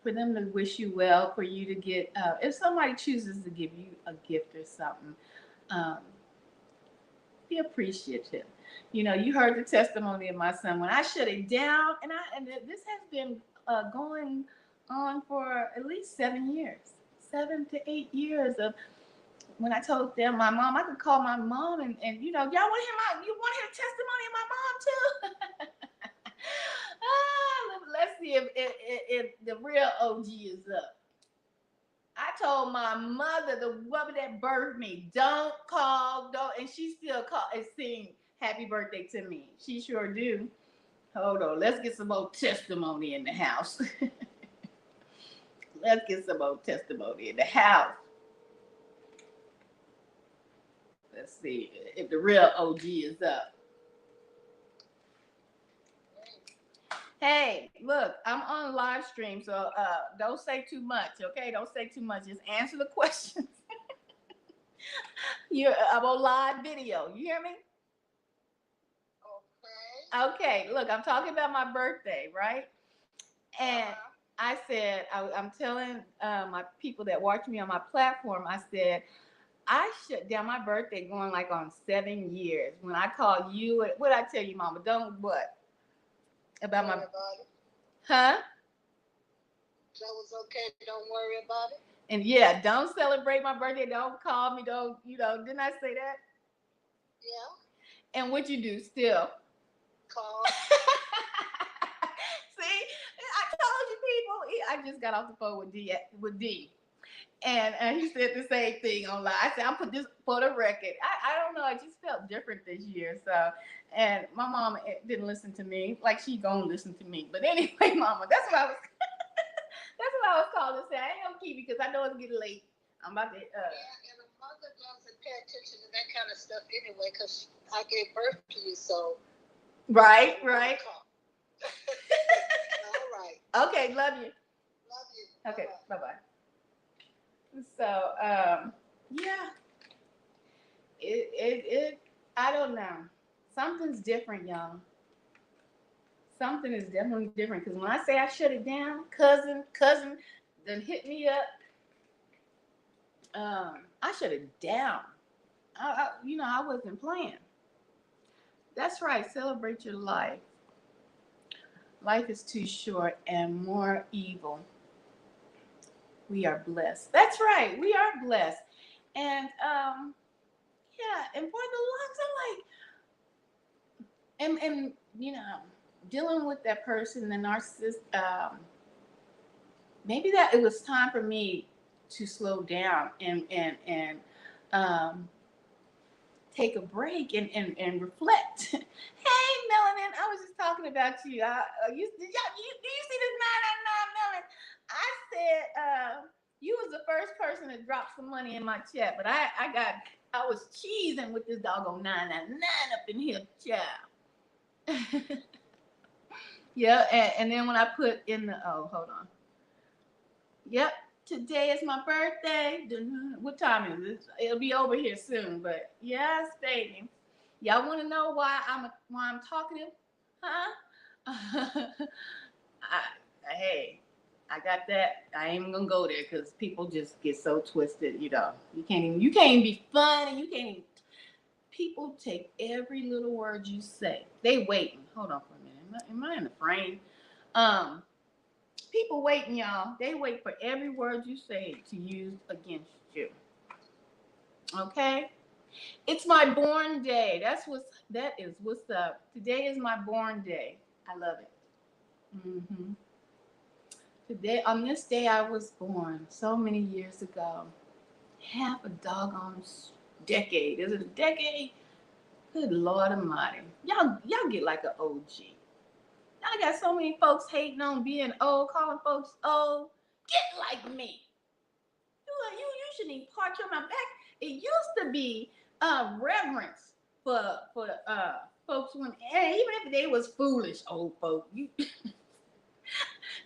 for them to wish you well, for you to get if somebody chooses to give you a gift or something, um, be appreciative. You know, you heard the testimony of my son when I shut it down, and this has been going on for at least 7 years, 7 to 8 years of when I told them my mom, I could call my mom and you know, y'all want to hear you want to hear the testimony of my mom too? Let's see if the real OG is up. I told my mother, the woman that birthed me, don't call, don't, and she still call and sing happy birthday to me. She sure do. Hold on, let's get some more testimony in the house. Let's get some more testimony in the house. Let's see if the real OG is up. Hey, look, I'm on live stream, so don't say too much, okay? Don't say too much. Just answer the questions. I'm on live video. You hear me? Okay, look, I'm talking about my birthday, right? And I said, I'm telling my people that watch me on my platform, I said, I shut down my birthday going like on 7 years. When I call you, what I tell you, Mama? Don't what? About my... Huh? That was okay. Don't worry about it. And yeah, don't celebrate my birthday. Don't call me. Don't, you know, didn't I say that? Yeah. And what you do still? Call. See, I told you people. I just got off the phone with D. And he said the same thing online. I said, I'll put this for the record. I don't know. I just felt different this year. So, and my mom didn't listen to me. Like she gonna listen to me. But anyway, Mama, that's what I was. That's what I was calling to say. I ain't gonna keep you because I know it's getting late. I'm about to. Yeah, and a mother doesn't pay attention to that kind of stuff anyway because I gave birth to you, so. Right. All right. Okay, love you. Love you. Okay, bye-bye. So, yeah, it, I don't know. Something's different, y'all. Something is definitely different because when I say I shut it down, cousin then hit me up. I shut it down. I wasn't playing. That's right. Celebrate your life. Life is too short and more evil. We are blessed. That's right. We are blessed. And yeah, and for the longest, I'm like, and you know, dealing with that person, the narcissist, maybe that it was time for me to slow down and take a break and reflect. Hey, Melanin, I was just talking about you. Do you see this 999 Melanin? I said you was the first person to drop some money in my chat, but I was cheesing with this doggone 999 up in here, child. Yeah, and then when I put in the hold on. Yep, today is my birthday. What time is it? It'll be over here soon, but yes, baby. Y'all want to know why I'm talkative? Huh? Hey, I got that. I ain't gonna go there because people just get so twisted. You know, you can't even be funny. You can't even. People take every little word you say. They waiting. Hold on for a minute. Am I in the frame? People waiting, y'all. They wait for every word you say to use against you. Okay? It's my born day. That is what's up. Today is my born day. I love it. Today, on this day, I was born so many years ago. Half a doggone decade. Is it a decade? Good Lord Almighty. Y'all get like an OG. Y'all got so many folks hating on being old, calling folks old. Get like me. You shouldn't even park your mouth back. It used to be reverence for folks when, and even if they was foolish old folk.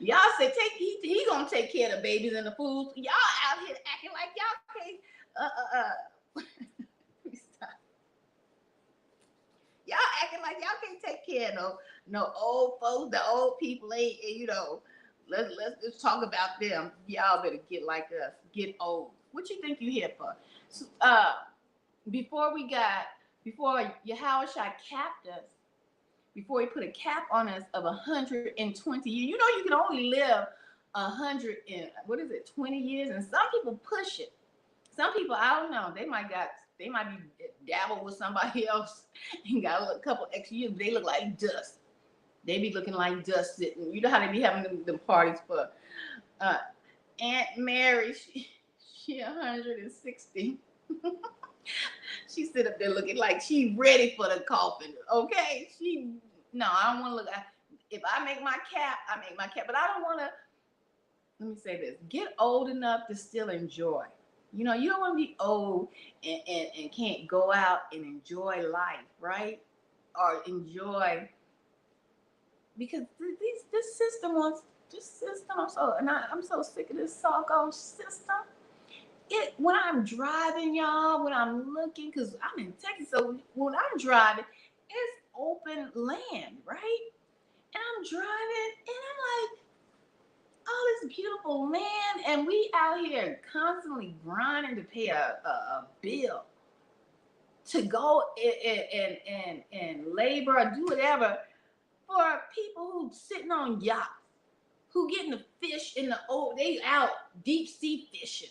Y'all say he gonna take care of the babies and the fools. Y'all out here acting like y'all can't. Let me stop. Y'all acting like y'all can't take care of no old folks. The old people ain't. Let's just talk about them. Y'all better get like us. Get old. What you think you here for? So, before Yahushua capped us, before he put a cap on us of 120 years, you can only live 20 years, and some people push it. Some people, I don't know, they might be dabbled with somebody else and got a couple extra years. They look like dust. They be looking like dust sitting. You know how they be having them parties for Aunt Mary. She 160. She sit up there looking like she ready for the coffin. Okay, I don't want to look. If I make my cap, I make my cap. But I don't want to. Let me say this: get old enough to still enjoy. You don't want to be old and can't go out and enjoy life, right? Or enjoy, because this system. I'm so sick of this doggone system. When I'm driving, y'all, when I'm looking, because I'm in Texas, so when I'm driving, it's open land, right? And I'm driving, and I'm like, all this beautiful land, and we out here constantly grinding to pay a bill to go and labor or do whatever for people who sitting on yachts, who getting the fish they out deep sea fishing,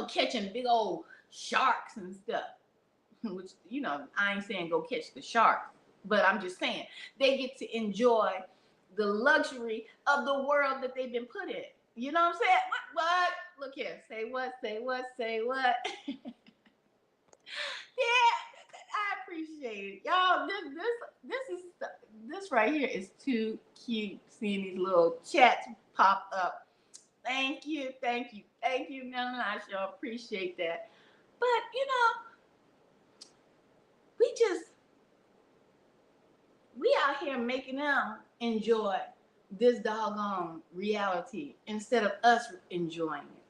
catching big old sharks and stuff. Which, I ain't saying go catch the sharks, but I'm just saying they get to enjoy the luxury of the world that they've been put in. You know what I'm saying? What? Look here. Say what? Yeah, I appreciate it. Y'all, this right here is too cute, seeing these little chats pop up. Thank you. No, I sure appreciate that. But we out here making them enjoy this doggone reality instead of us enjoying it.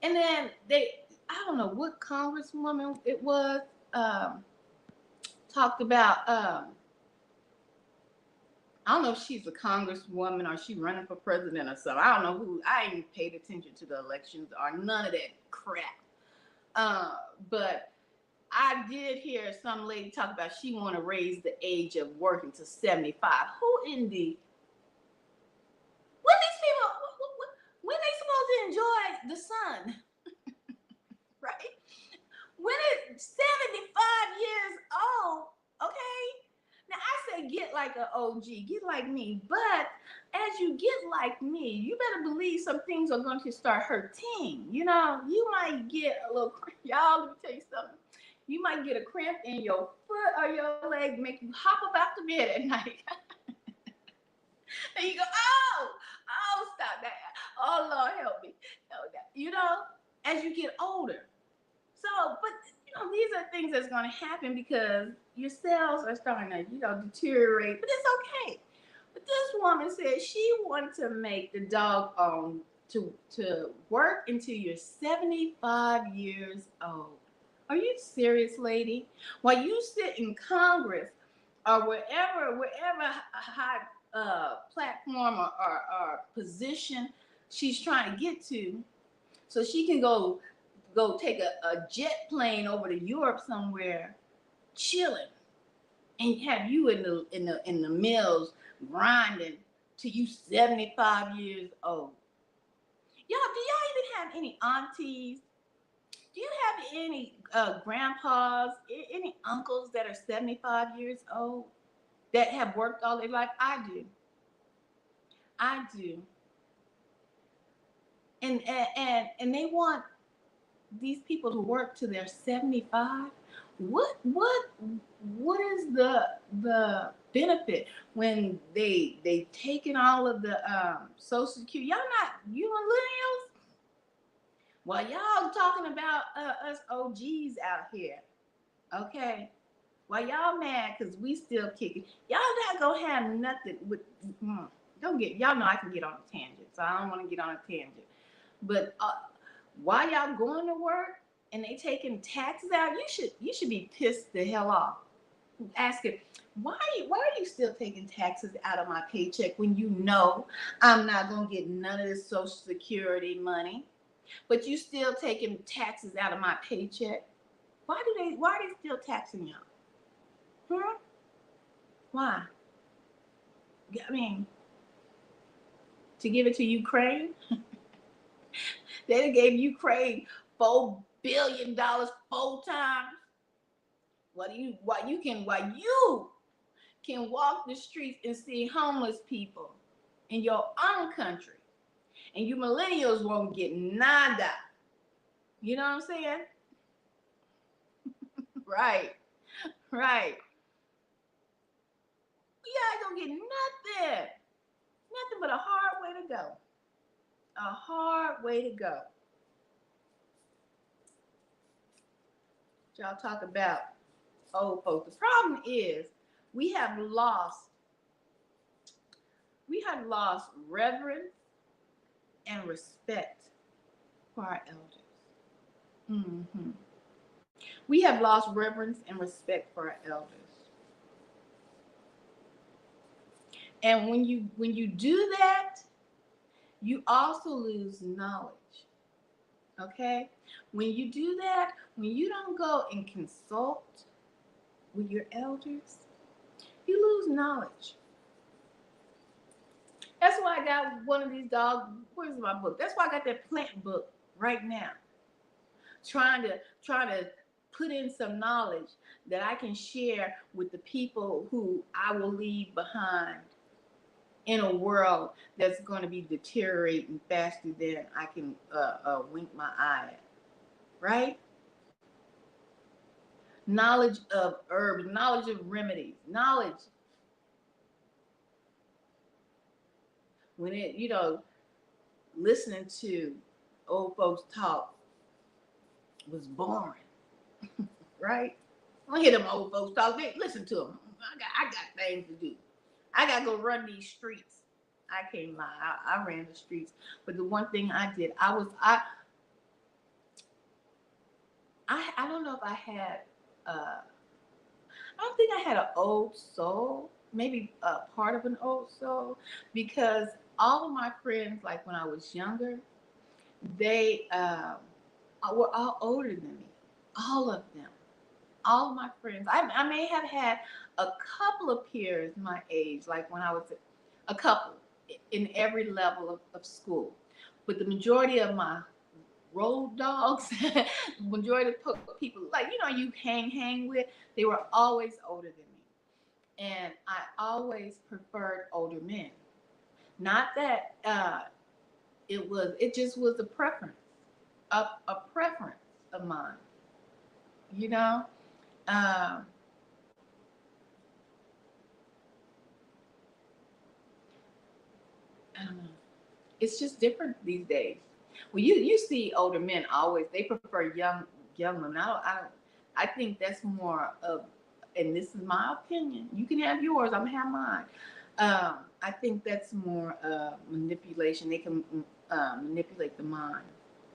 And then I don't know what congresswoman it was, talked about, I don't know if she's a congresswoman or she running for president or something. I don't know who. I ain't paid attention to the elections or none of that crap. But I did hear some lady talk about she want to raise the age of working to 75. Who in the... When these people... When they supposed to enjoy the sun? Right? When it's 75 years old, okay? Now, I say get like an OG, get like me. But as you get like me, you better believe some things are going to start hurting. You might get a little... Y'all, let me tell you something. You might get a cramp in your foot or your leg, make you hop up out the bed at night. And you go, stop that. Oh, Lord, help me. As you get older. So, but, these are things that's going to happen because your cells are starting to, deteriorate. But it's okay. But this woman said she wanted to make the dog to work until you're 75 years old. Are you serious, lady? While you sit in Congress or wherever high platform or position she's trying to get to, so she can go take a jet plane over to Europe somewhere, chilling, and have you in the mills grinding till you 75 years old. Y'all, do y'all even have any aunties? Do you have any grandpas, any uncles that are 75 years old that have worked all their life? I do. And they want these people to work to their 75. What is the benefit when they taking all of the Social Security? You millennials? While y'all talking about us OGs out here, okay? While y'all mad because we still kicking, y'all not gonna have nothing with. Y'all know I can get on a tangent, so I don't want to get on a tangent. But While y'all going to work and they taking taxes out, you should be pissed the hell off. Asking, why are you still taking taxes out of my paycheck when you know I'm not gonna get none of this Social Security money, but you still taking taxes out of my paycheck? Why are they still taxing y'all? Huh? Why? I mean, to give it to Ukraine? They gave Ukraine $4 billion 4 times. Why you can walk the streets and see homeless people in your own country, and you millennials won't get nada. You know what I'm saying? Right, right. Yeah, I don't get nothing. Nothing but a hard way to go. A hard way to go. Y'all talk about old folks. The problem is we have lost reverence and respect for our elders. Mm-hmm. We have lost reverence and respect for our elders. And when you do that, you also lose knowledge. Okay? When you do that, when you don't go and consult with your elders, you lose knowledge. That's why I got one of these where's my book? That's why I got that plant book right now. Trying to put in some knowledge that I can share with the people who I will leave behind in a world that's going to be deteriorating faster than I can wink my eye at, right? Knowledge of herbs, knowledge of remedies, knowledge when listening to old folks talk was boring, right? I don't hear them old folks talk. Listen to them. I got things to do. I got to go run these streets. I can't lie. I ran the streets. But the one thing I did, I don't know if I had, I don't think I had an old soul, maybe a part of an old soul, because all of my friends, like when I was younger, they were all older than me. All of them. All of my friends. I may have had a couple of peers my age, like when I was a couple in every level of school. But the majority of my road dogs, majority of people like you hang with, they were always older than me, and I always preferred older men. Not that it just was a preference, a preference of mine, you know. Um, I don't know. It's just different these days. Well, you see older men always they prefer young women. I think that's more of, and this is my opinion. You can have yours. I'm gonna have mine. I think that's more manipulation. They can manipulate the mind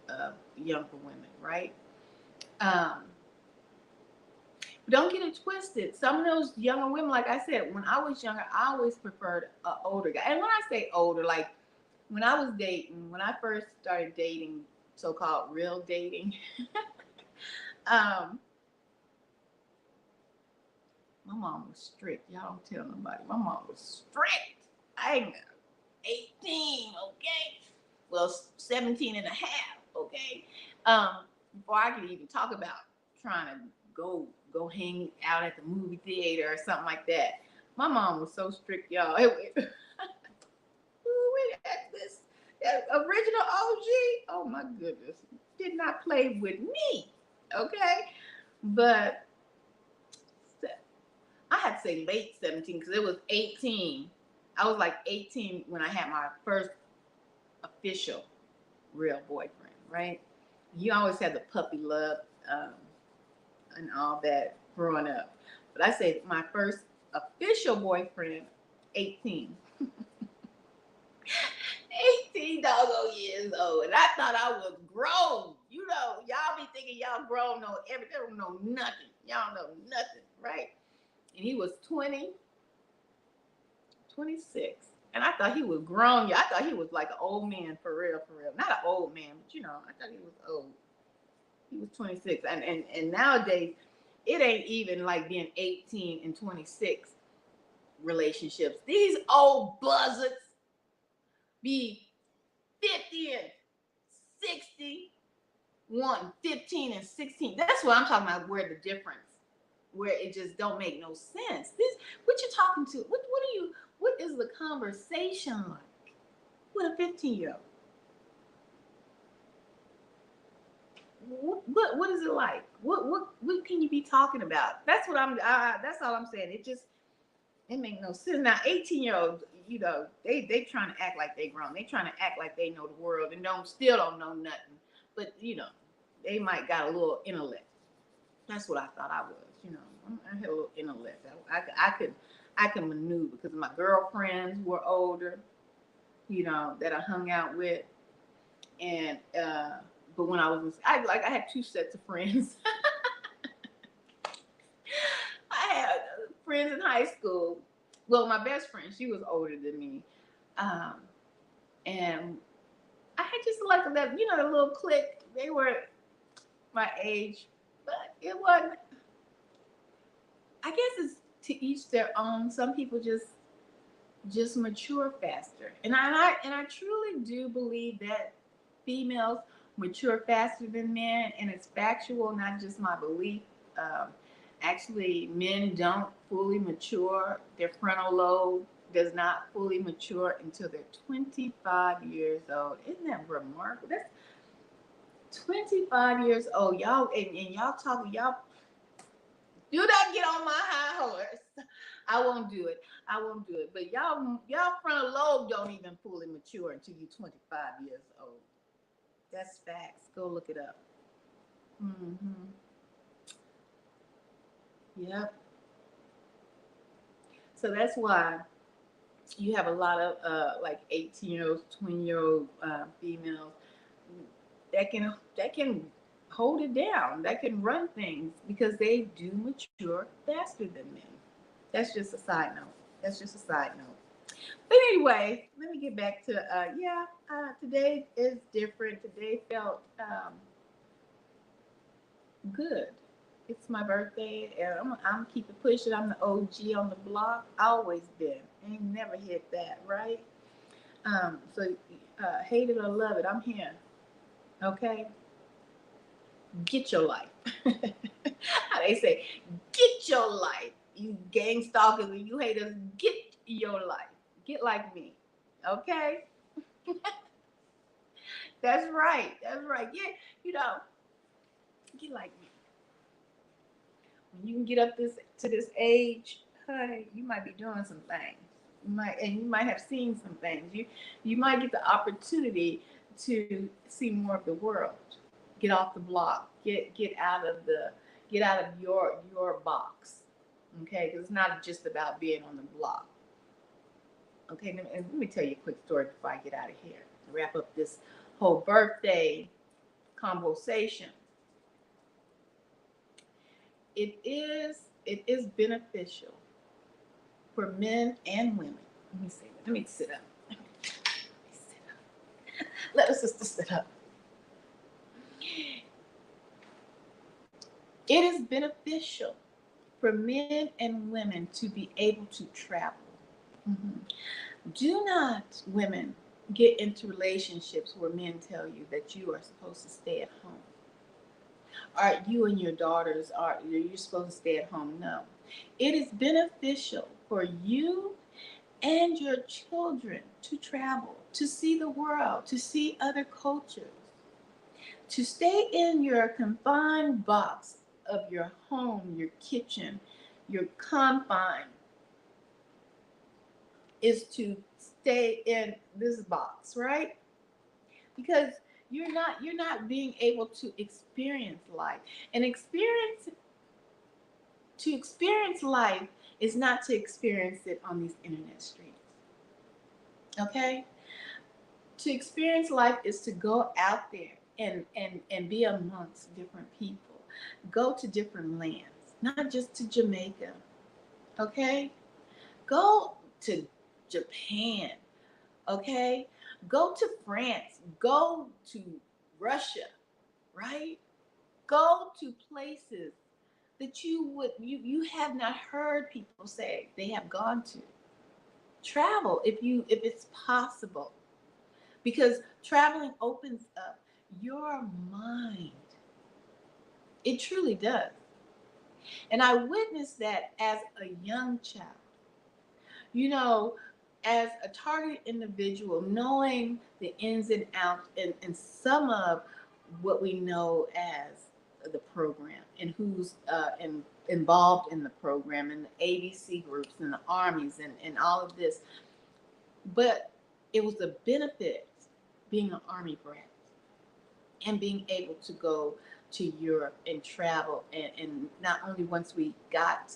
of younger women, right? Um, but don't get it twisted. Some of those younger women, like I said, when I was younger, I always preferred an older guy. And when I say older, like when I first started dating, so-called real dating, um, my mom was strict. Y'all don't tell nobody. My mom was strict. I ain't 18, okay? Well, 17 and a half, okay? Before I could even talk about trying to go hang out at the movie theater or something like that. My mom was so strict, y'all. That original OG. Oh my goodness, did not play with me. Okay, but I had to say late 17 because it was 18. I was like 18 when I had my first official real boyfriend. Right? You always had the puppy love and all that growing up, but I said my first official boyfriend, 18. 18 20 doggone years old. And I thought I was grown. You know, y'all be thinking y'all grown, know everything, don't know nothing. Y'all know nothing, right? And he was 20, 26. And I thought he was grown. I thought he was like an old man for real, for real. Not an old man, but you know, I thought he was old. He was 26. And nowadays, it ain't even like being 18 and 26 relationships. These old buzzards be 50 and 60, 15 and 16. That's what I'm talking about, where the difference, where it just don't make no sense. This, what you talking to? What is the conversation like with a 15-year-old? What is it like? What can you be talking about? That's what that's all I'm saying. It make no sense. Now 18-year-olds, you know, they trying to act like they grown. They trying to act like they know the world and still don't know nothing. But you know, they might got a little intellect. That's what I thought I was. You know, I had a little intellect. I could maneuver because my girlfriends were older. You know, that I hung out with, and but when I was, I had two sets of friends. I had friends in high school. Well, my best friend, she was older than me, and I had just like that, you know, the little clique. They were my age, but it wasn't. I guess it's to each their own. Some people just mature faster, and I truly do believe that females mature faster than men, and it's factual, not just my belief. Um, Actually, men don't fully mature. Their frontal lobe does not fully mature until they're 25 years old. Isn't that remarkable? That's 25 years old. Y'all, and y'all talking, y'all do not get on my high horse. I won't do it. I won't do it. But y'all frontal lobe don't even fully mature until you're 25 years old. That's facts. Go look it up. Mm-hmm. Yep. So that's why you have a lot of like 18-year-olds, 20-year-old females that can hold it down, that can run things because they do mature faster than men. That's just a side note. That's just a side note. But anyway, let me get back to today is different. Today felt good. It's my birthday, and I'm keep it pushing. I'm the OG on the block. Always been. Ain't never hit that, right? So hate it or love it, I'm here. Okay, get your life. How they say, get your life. You gang stalkers and you haters, get your life. Get like me. Okay, that's right. That's right. Get get like me. When you can get up to this age, honey, you might be doing some things. You might have seen some things. You might get the opportunity to see more of the world. Get off the block. Get out of your box. Okay, because it's not just about being on the block. Okay, and let me tell you a quick story before I get out of here. Wrap up this whole birthday conversation. It is beneficial for men and women. Let me say that. Let me sit up. Let us sister sit up. It is beneficial for men and women to be able to travel. Mm-hmm. Do not, women, get into relationships where men tell you that you are supposed to stay at home. Or you and your daughters you're supposed to stay at home. No. It is beneficial for you and your children to travel, to see the world, to see other cultures. To stay in your confined box of your home, your kitchen, your confine is to stay in this box, right? Because you're not being able to experience life. And to experience life is not to experience it on these internet streets. Okay? To experience life is to go out there and be amongst different people. Go to different lands, not just to Jamaica. Okay? Go to Japan. Okay? Go to France. Go to Russia, right? Go to places that you have not heard people say they have gone to. Travel if it's possible, because traveling opens up your mind. It truly does. And I witnessed that as a young child. You know, as a targeted individual, knowing the ins and outs and some of what we know as the program and who's involved in the program and the ABC groups and the armies and all of this. But it was a benefit being an army brat and being able to go to Europe and travel. And not only once we got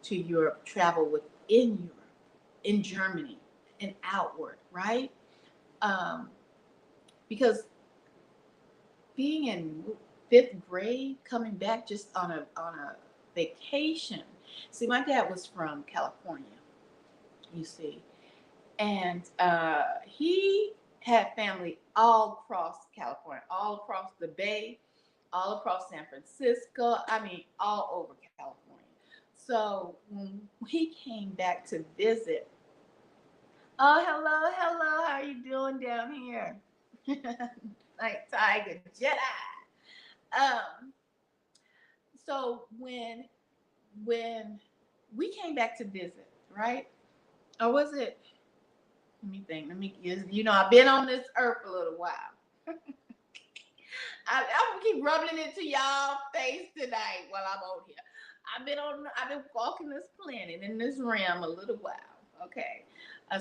to Europe, travel within Europe, in Germany, and outward, right? Um, because being in fifth grade, coming back just on a vacation. See, my dad was from California, you see, and he had family all across California, all across the Bay, all across San Francisco. I mean, all over California. So when he came back to visit, oh, hello, hello, how are you doing down here? Like Tiger Jedi. Um, so when we came back to visit, right? Or was it? Let me think. Let me. I've been on this earth a little while. I'm gonna keep rubbing it into y'all face tonight while I'm on here. I've been walking this planet in this realm a little while. Okay.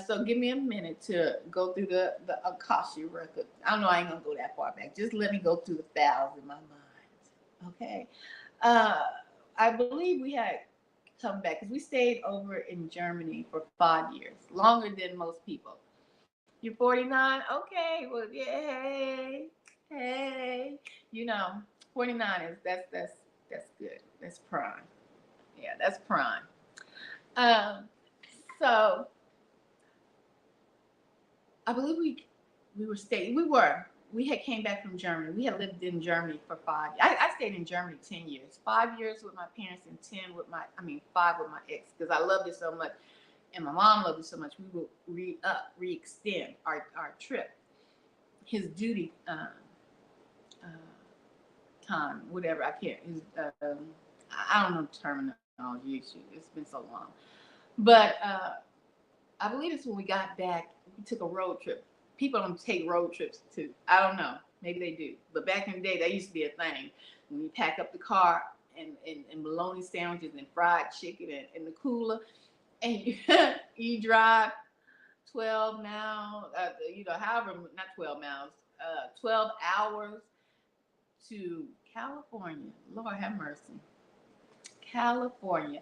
So give me a minute to go through the Akasha record. I don't know, I ain't gonna go that far back. Just let me go through the files in my mind. Okay. Uh, I believe we had come back because we stayed over in Germany for 5 years, longer than most people. You're 49? Okay. Well, yeah, hey. 49 is that's good. That's prime. Yeah, that's prime. Um, so I believe we had came back from Germany. We had lived in Germany for 5 years. I stayed in Germany 10 years. 5 years with my parents and 10 with five with my ex, because I loved it so much and my mom loved it so much. We would re-extend our trip. His duty uh, time, whatever, I can't. I don't know terminology. It's been so long. But I believe it's when we got back, we took a road trip. People don't take road trips to, I don't know, maybe they do. But back in the day, that used to be a thing. When you pack up the car and bologna sandwiches and fried chicken in the cooler, and you drive 12 miles, however, not 12 miles, 12 hours to California. Lord have mercy. California.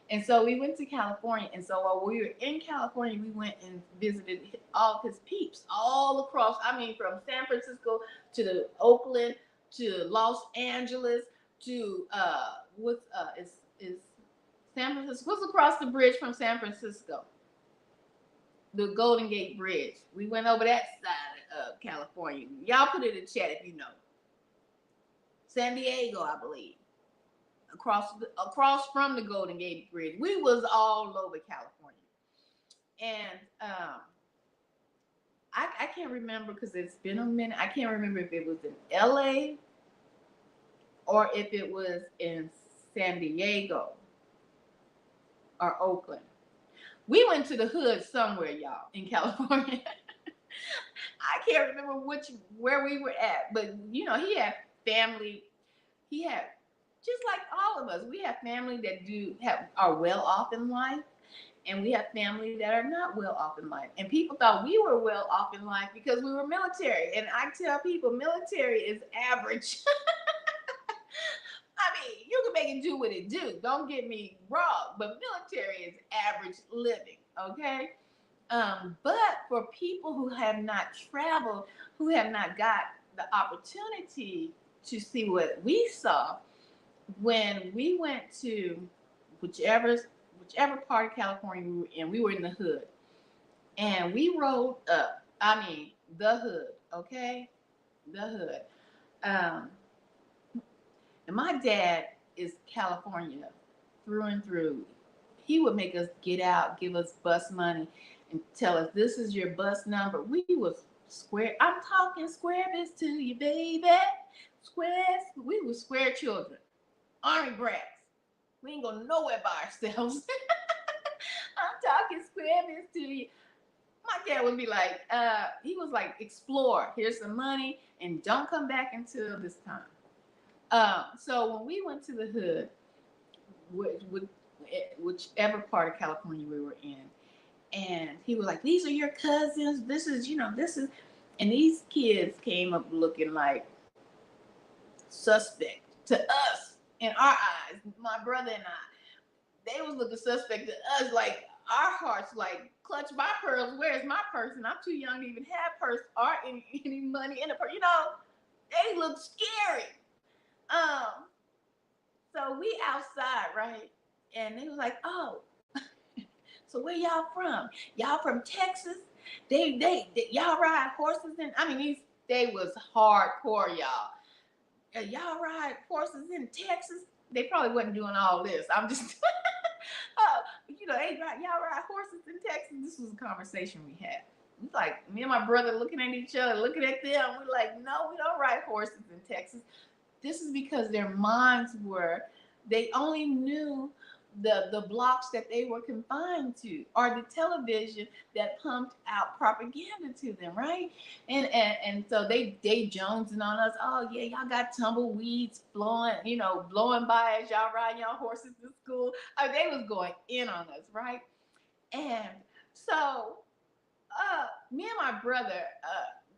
And so we went to California. And so while we were in California, we went and visited all of his peeps all across. I mean, from San Francisco to the Oakland to Los Angeles to is San Francisco. What's across the bridge from San Francisco? The Golden Gate Bridge. We went over that side of California. Y'all put it in chat if you know. San Diego, I believe. Across from the Golden Gate Bridge. We was all over California. And I can't remember because it's been a minute. I can't remember if it was in LA or if it was in San Diego or Oakland. We went to the hood somewhere, y'all, in California. I can't remember where we were at, but he had family. He had, just like all of us, we have family that are well off in life, and we have family that are not well off in life. And people thought we were well off in life because we were military. And I tell people, military is average. I mean, you can make it do what it do. Don't get me wrong, but military is average living, okay? But for people who have not traveled, who have not got the opportunity to see what we saw, when we went to whichever whichever part of California we were in the hood, and we rode up. I mean, the hood, okay, the hood. Um, and my dad is California through and through. He would make us get out, give us bus money, and tell us this is your bus number. We was square. I'm talking square biz to you, baby. Square. We were square children, army brats. We ain't going nowhere by ourselves. I'm talking square biz to you. My dad would be like, he was like, explore. Here's some money, and don't come back until this time. So when we went to the hood, whichever part of California we were in, and he was like, "These are your cousins. This is, this is," and these kids came up looking like suspect to us in our eyes. My brother and I, they was looking suspect to us, like our hearts like clutch my pearls. Where's my purse? And I'm too young to even have purse or any money in the purse. They look scary. Um, so we outside, right? And they was like, "Oh, so where y'all from? Y'all from Texas? They y'all ride horses?" And I mean, they was hardcore, y'all. Y'all ride horses in Texas? They probably wasn't doing all this. I'm just, y'all ride horses in Texas. This was a conversation we had. It's like me and my brother looking at each other, looking at them. We're like, no, we don't ride horses in Texas. This is because their minds they only knew the blocks that they were confined to, or the television that pumped out propaganda to them, right? And so they jonesing on us. Oh yeah, y'all got tumbleweeds blowing by as y'all riding y'all horses to school. They was going in on us, right? And so me and my brother,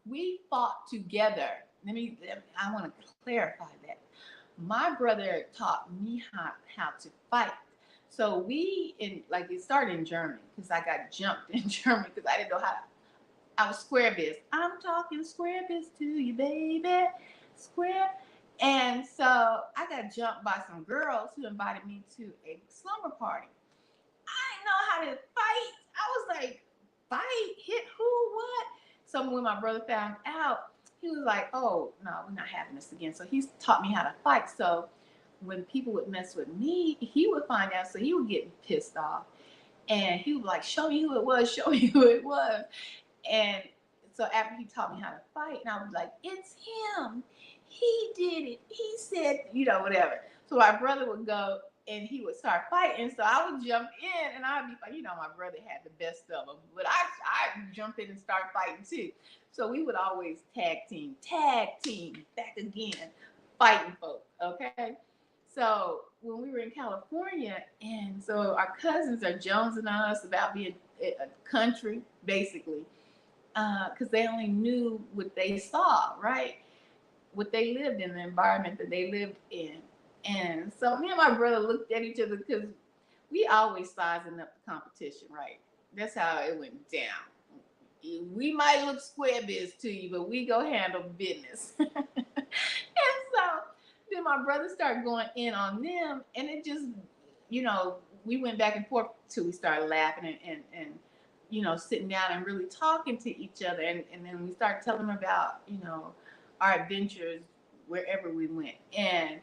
we fought together. I want to clarify that. My brother taught me how to fight. So it started in Germany because I got jumped in Germany because I didn't know how. I was square biz. I'm talking square biz to you, baby. Square. And so I got jumped by some girls who invited me to a slumber party. I didn't know how to fight. I was like, fight? Hit who? What? So when my brother found out, he was like, oh, no, we're not having this again. So he taught me how to fight. So when people would mess with me, he would find out. So he would get pissed off. And he would be like, show me who it was. Show me who it was. And so after he taught me how to fight, and I was like, it's him. He did it. He said, whatever. So my brother would go and he would start fighting. So I would jump in and I'd be like, my brother had the best of them. But I jump in and start fighting too. So we would always tag team, back again, fighting folk. Okay. So when we were in California, and so our cousins are jonesing on us about being a country, basically, because they only knew what they saw, right? What they lived in, the environment that they lived in. And so me and my brother looked at each other because we always sizing up the competition, right? That's how it went down. We might look square biz to you, but we go handle business. And so then my brother started going in on them, and it just, we went back and forth till we started laughing and sitting down and really talking to each other. And then we started telling them about, our adventures wherever we went. And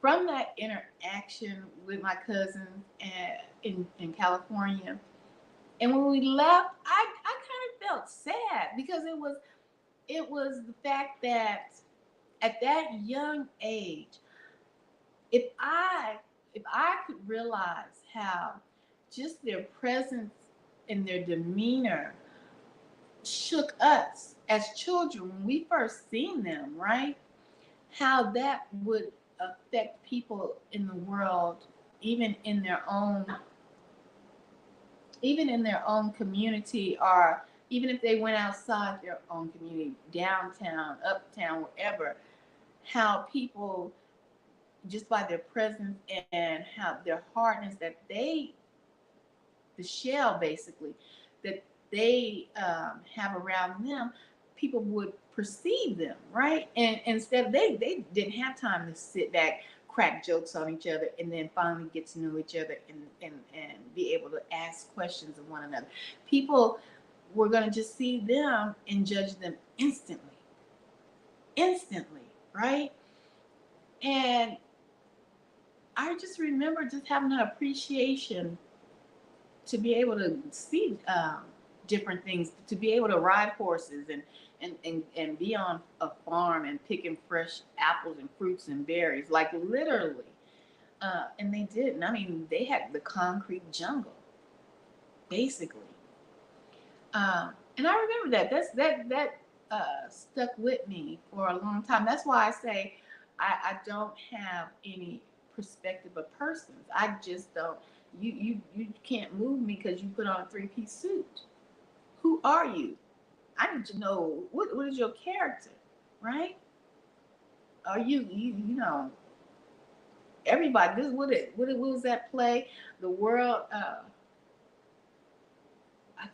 from that interaction with my cousins in California, and when we left, I kind of felt sad because it was the fact that at that young age, if I could realize how just their presence and their demeanor shook us as children when we first seen them, right? How that would affect people in the world, even in their own community, or even if they went outside their own community, downtown, uptown, wherever, how people, just by their presence and how their hardness that they the shell basically that they have around them, people would perceive them, right? And instead, they didn't have time to sit back, crack jokes on each other, and then finally get to know each other and be able to ask questions of one another. People were going to just see them and judge them instantly, right? And I just remember just having an appreciation to be able to see different things, to be able to ride horses and be on a farm and picking fresh apples and fruits and berries, like literally. And they didn't. I mean, they had the concrete jungle, basically. And I remember that. That stuck with me for a long time. That's why I say I don't have any perspective of persons. I just don't. You can't move me because you put on a three-piece suit. Who are you? I need to know what is your character, right? Are you know everybody? This is what was that play? The world. I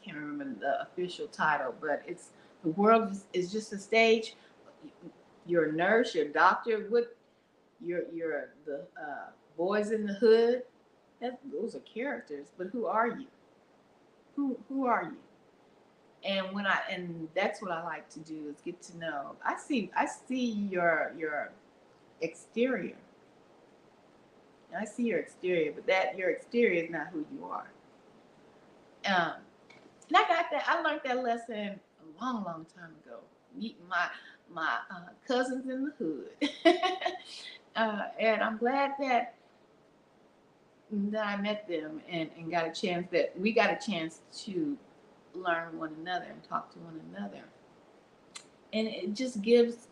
can't remember the official title, but it's the world is just a stage. You're a nurse, you're a doctor. What you're the boys in the hood. Those are characters, but who are you? Who are you? And that's what I like to do is get to know. I see your exterior. I see your exterior, but that your exterior is not who you are. Um, and I got that. I learned that lesson a long time ago. Meeting my cousins in the hood, and I'm glad that I met them and got a chance that we got a chance to learn one another and talk to one another. And it just gives,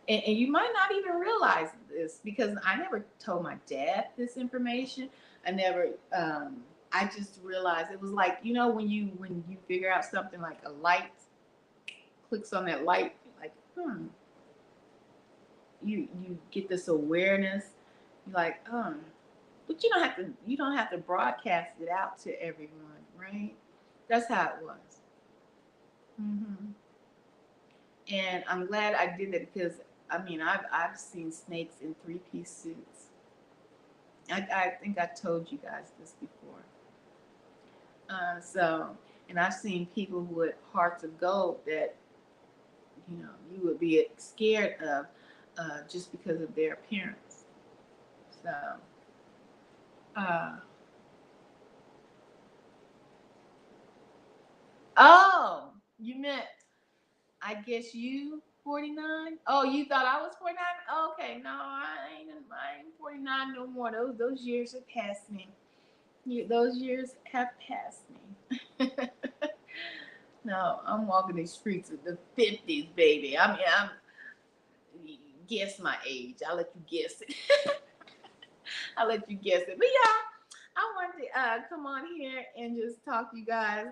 and you might not even realize this because I never told my dad this information. I never, I just realized it was like, when you figure out something like a light clicks on that light, like, you get this awareness, you're like, but you don't have to broadcast it out to everyone, right? That's how it was. hmm And I'm glad I did that because I mean I've seen snakes in three-piece suits. I think I told you guys this before. And I've seen people with hearts of gold that you would be scared of just because of their appearance. So, uh, oh, you meant I guess you 49? Oh, you thought I was 49? Okay, no, I ain't 49 no more. Those years have passed me. Those years have passed me. No, I'm walking these streets of the 50s, baby. I mean, I'm guess my age. I'll let you guess it. I'll let you guess it. But yeah, I wanted to come on here and just talk to you guys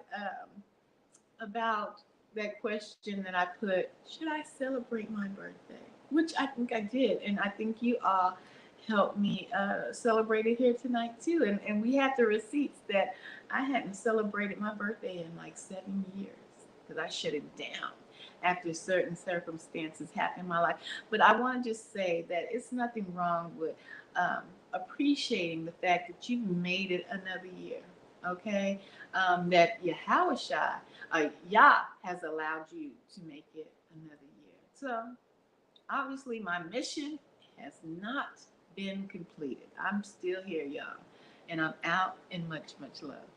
about that question that I put, should I celebrate my birthday? Which I think I did. And I think you all helped me celebrate it here tonight too. And we had the receipts that I hadn't celebrated my birthday in like 7 years because I shut it down after certain circumstances happened in my life. But I want to just say that it's nothing wrong with appreciating the fact that you made it another year. Okay, that Yahweh Yah has allowed you to make it another year. So obviously, my mission has not been completed. I'm still here, y'all, and I'm out in much love.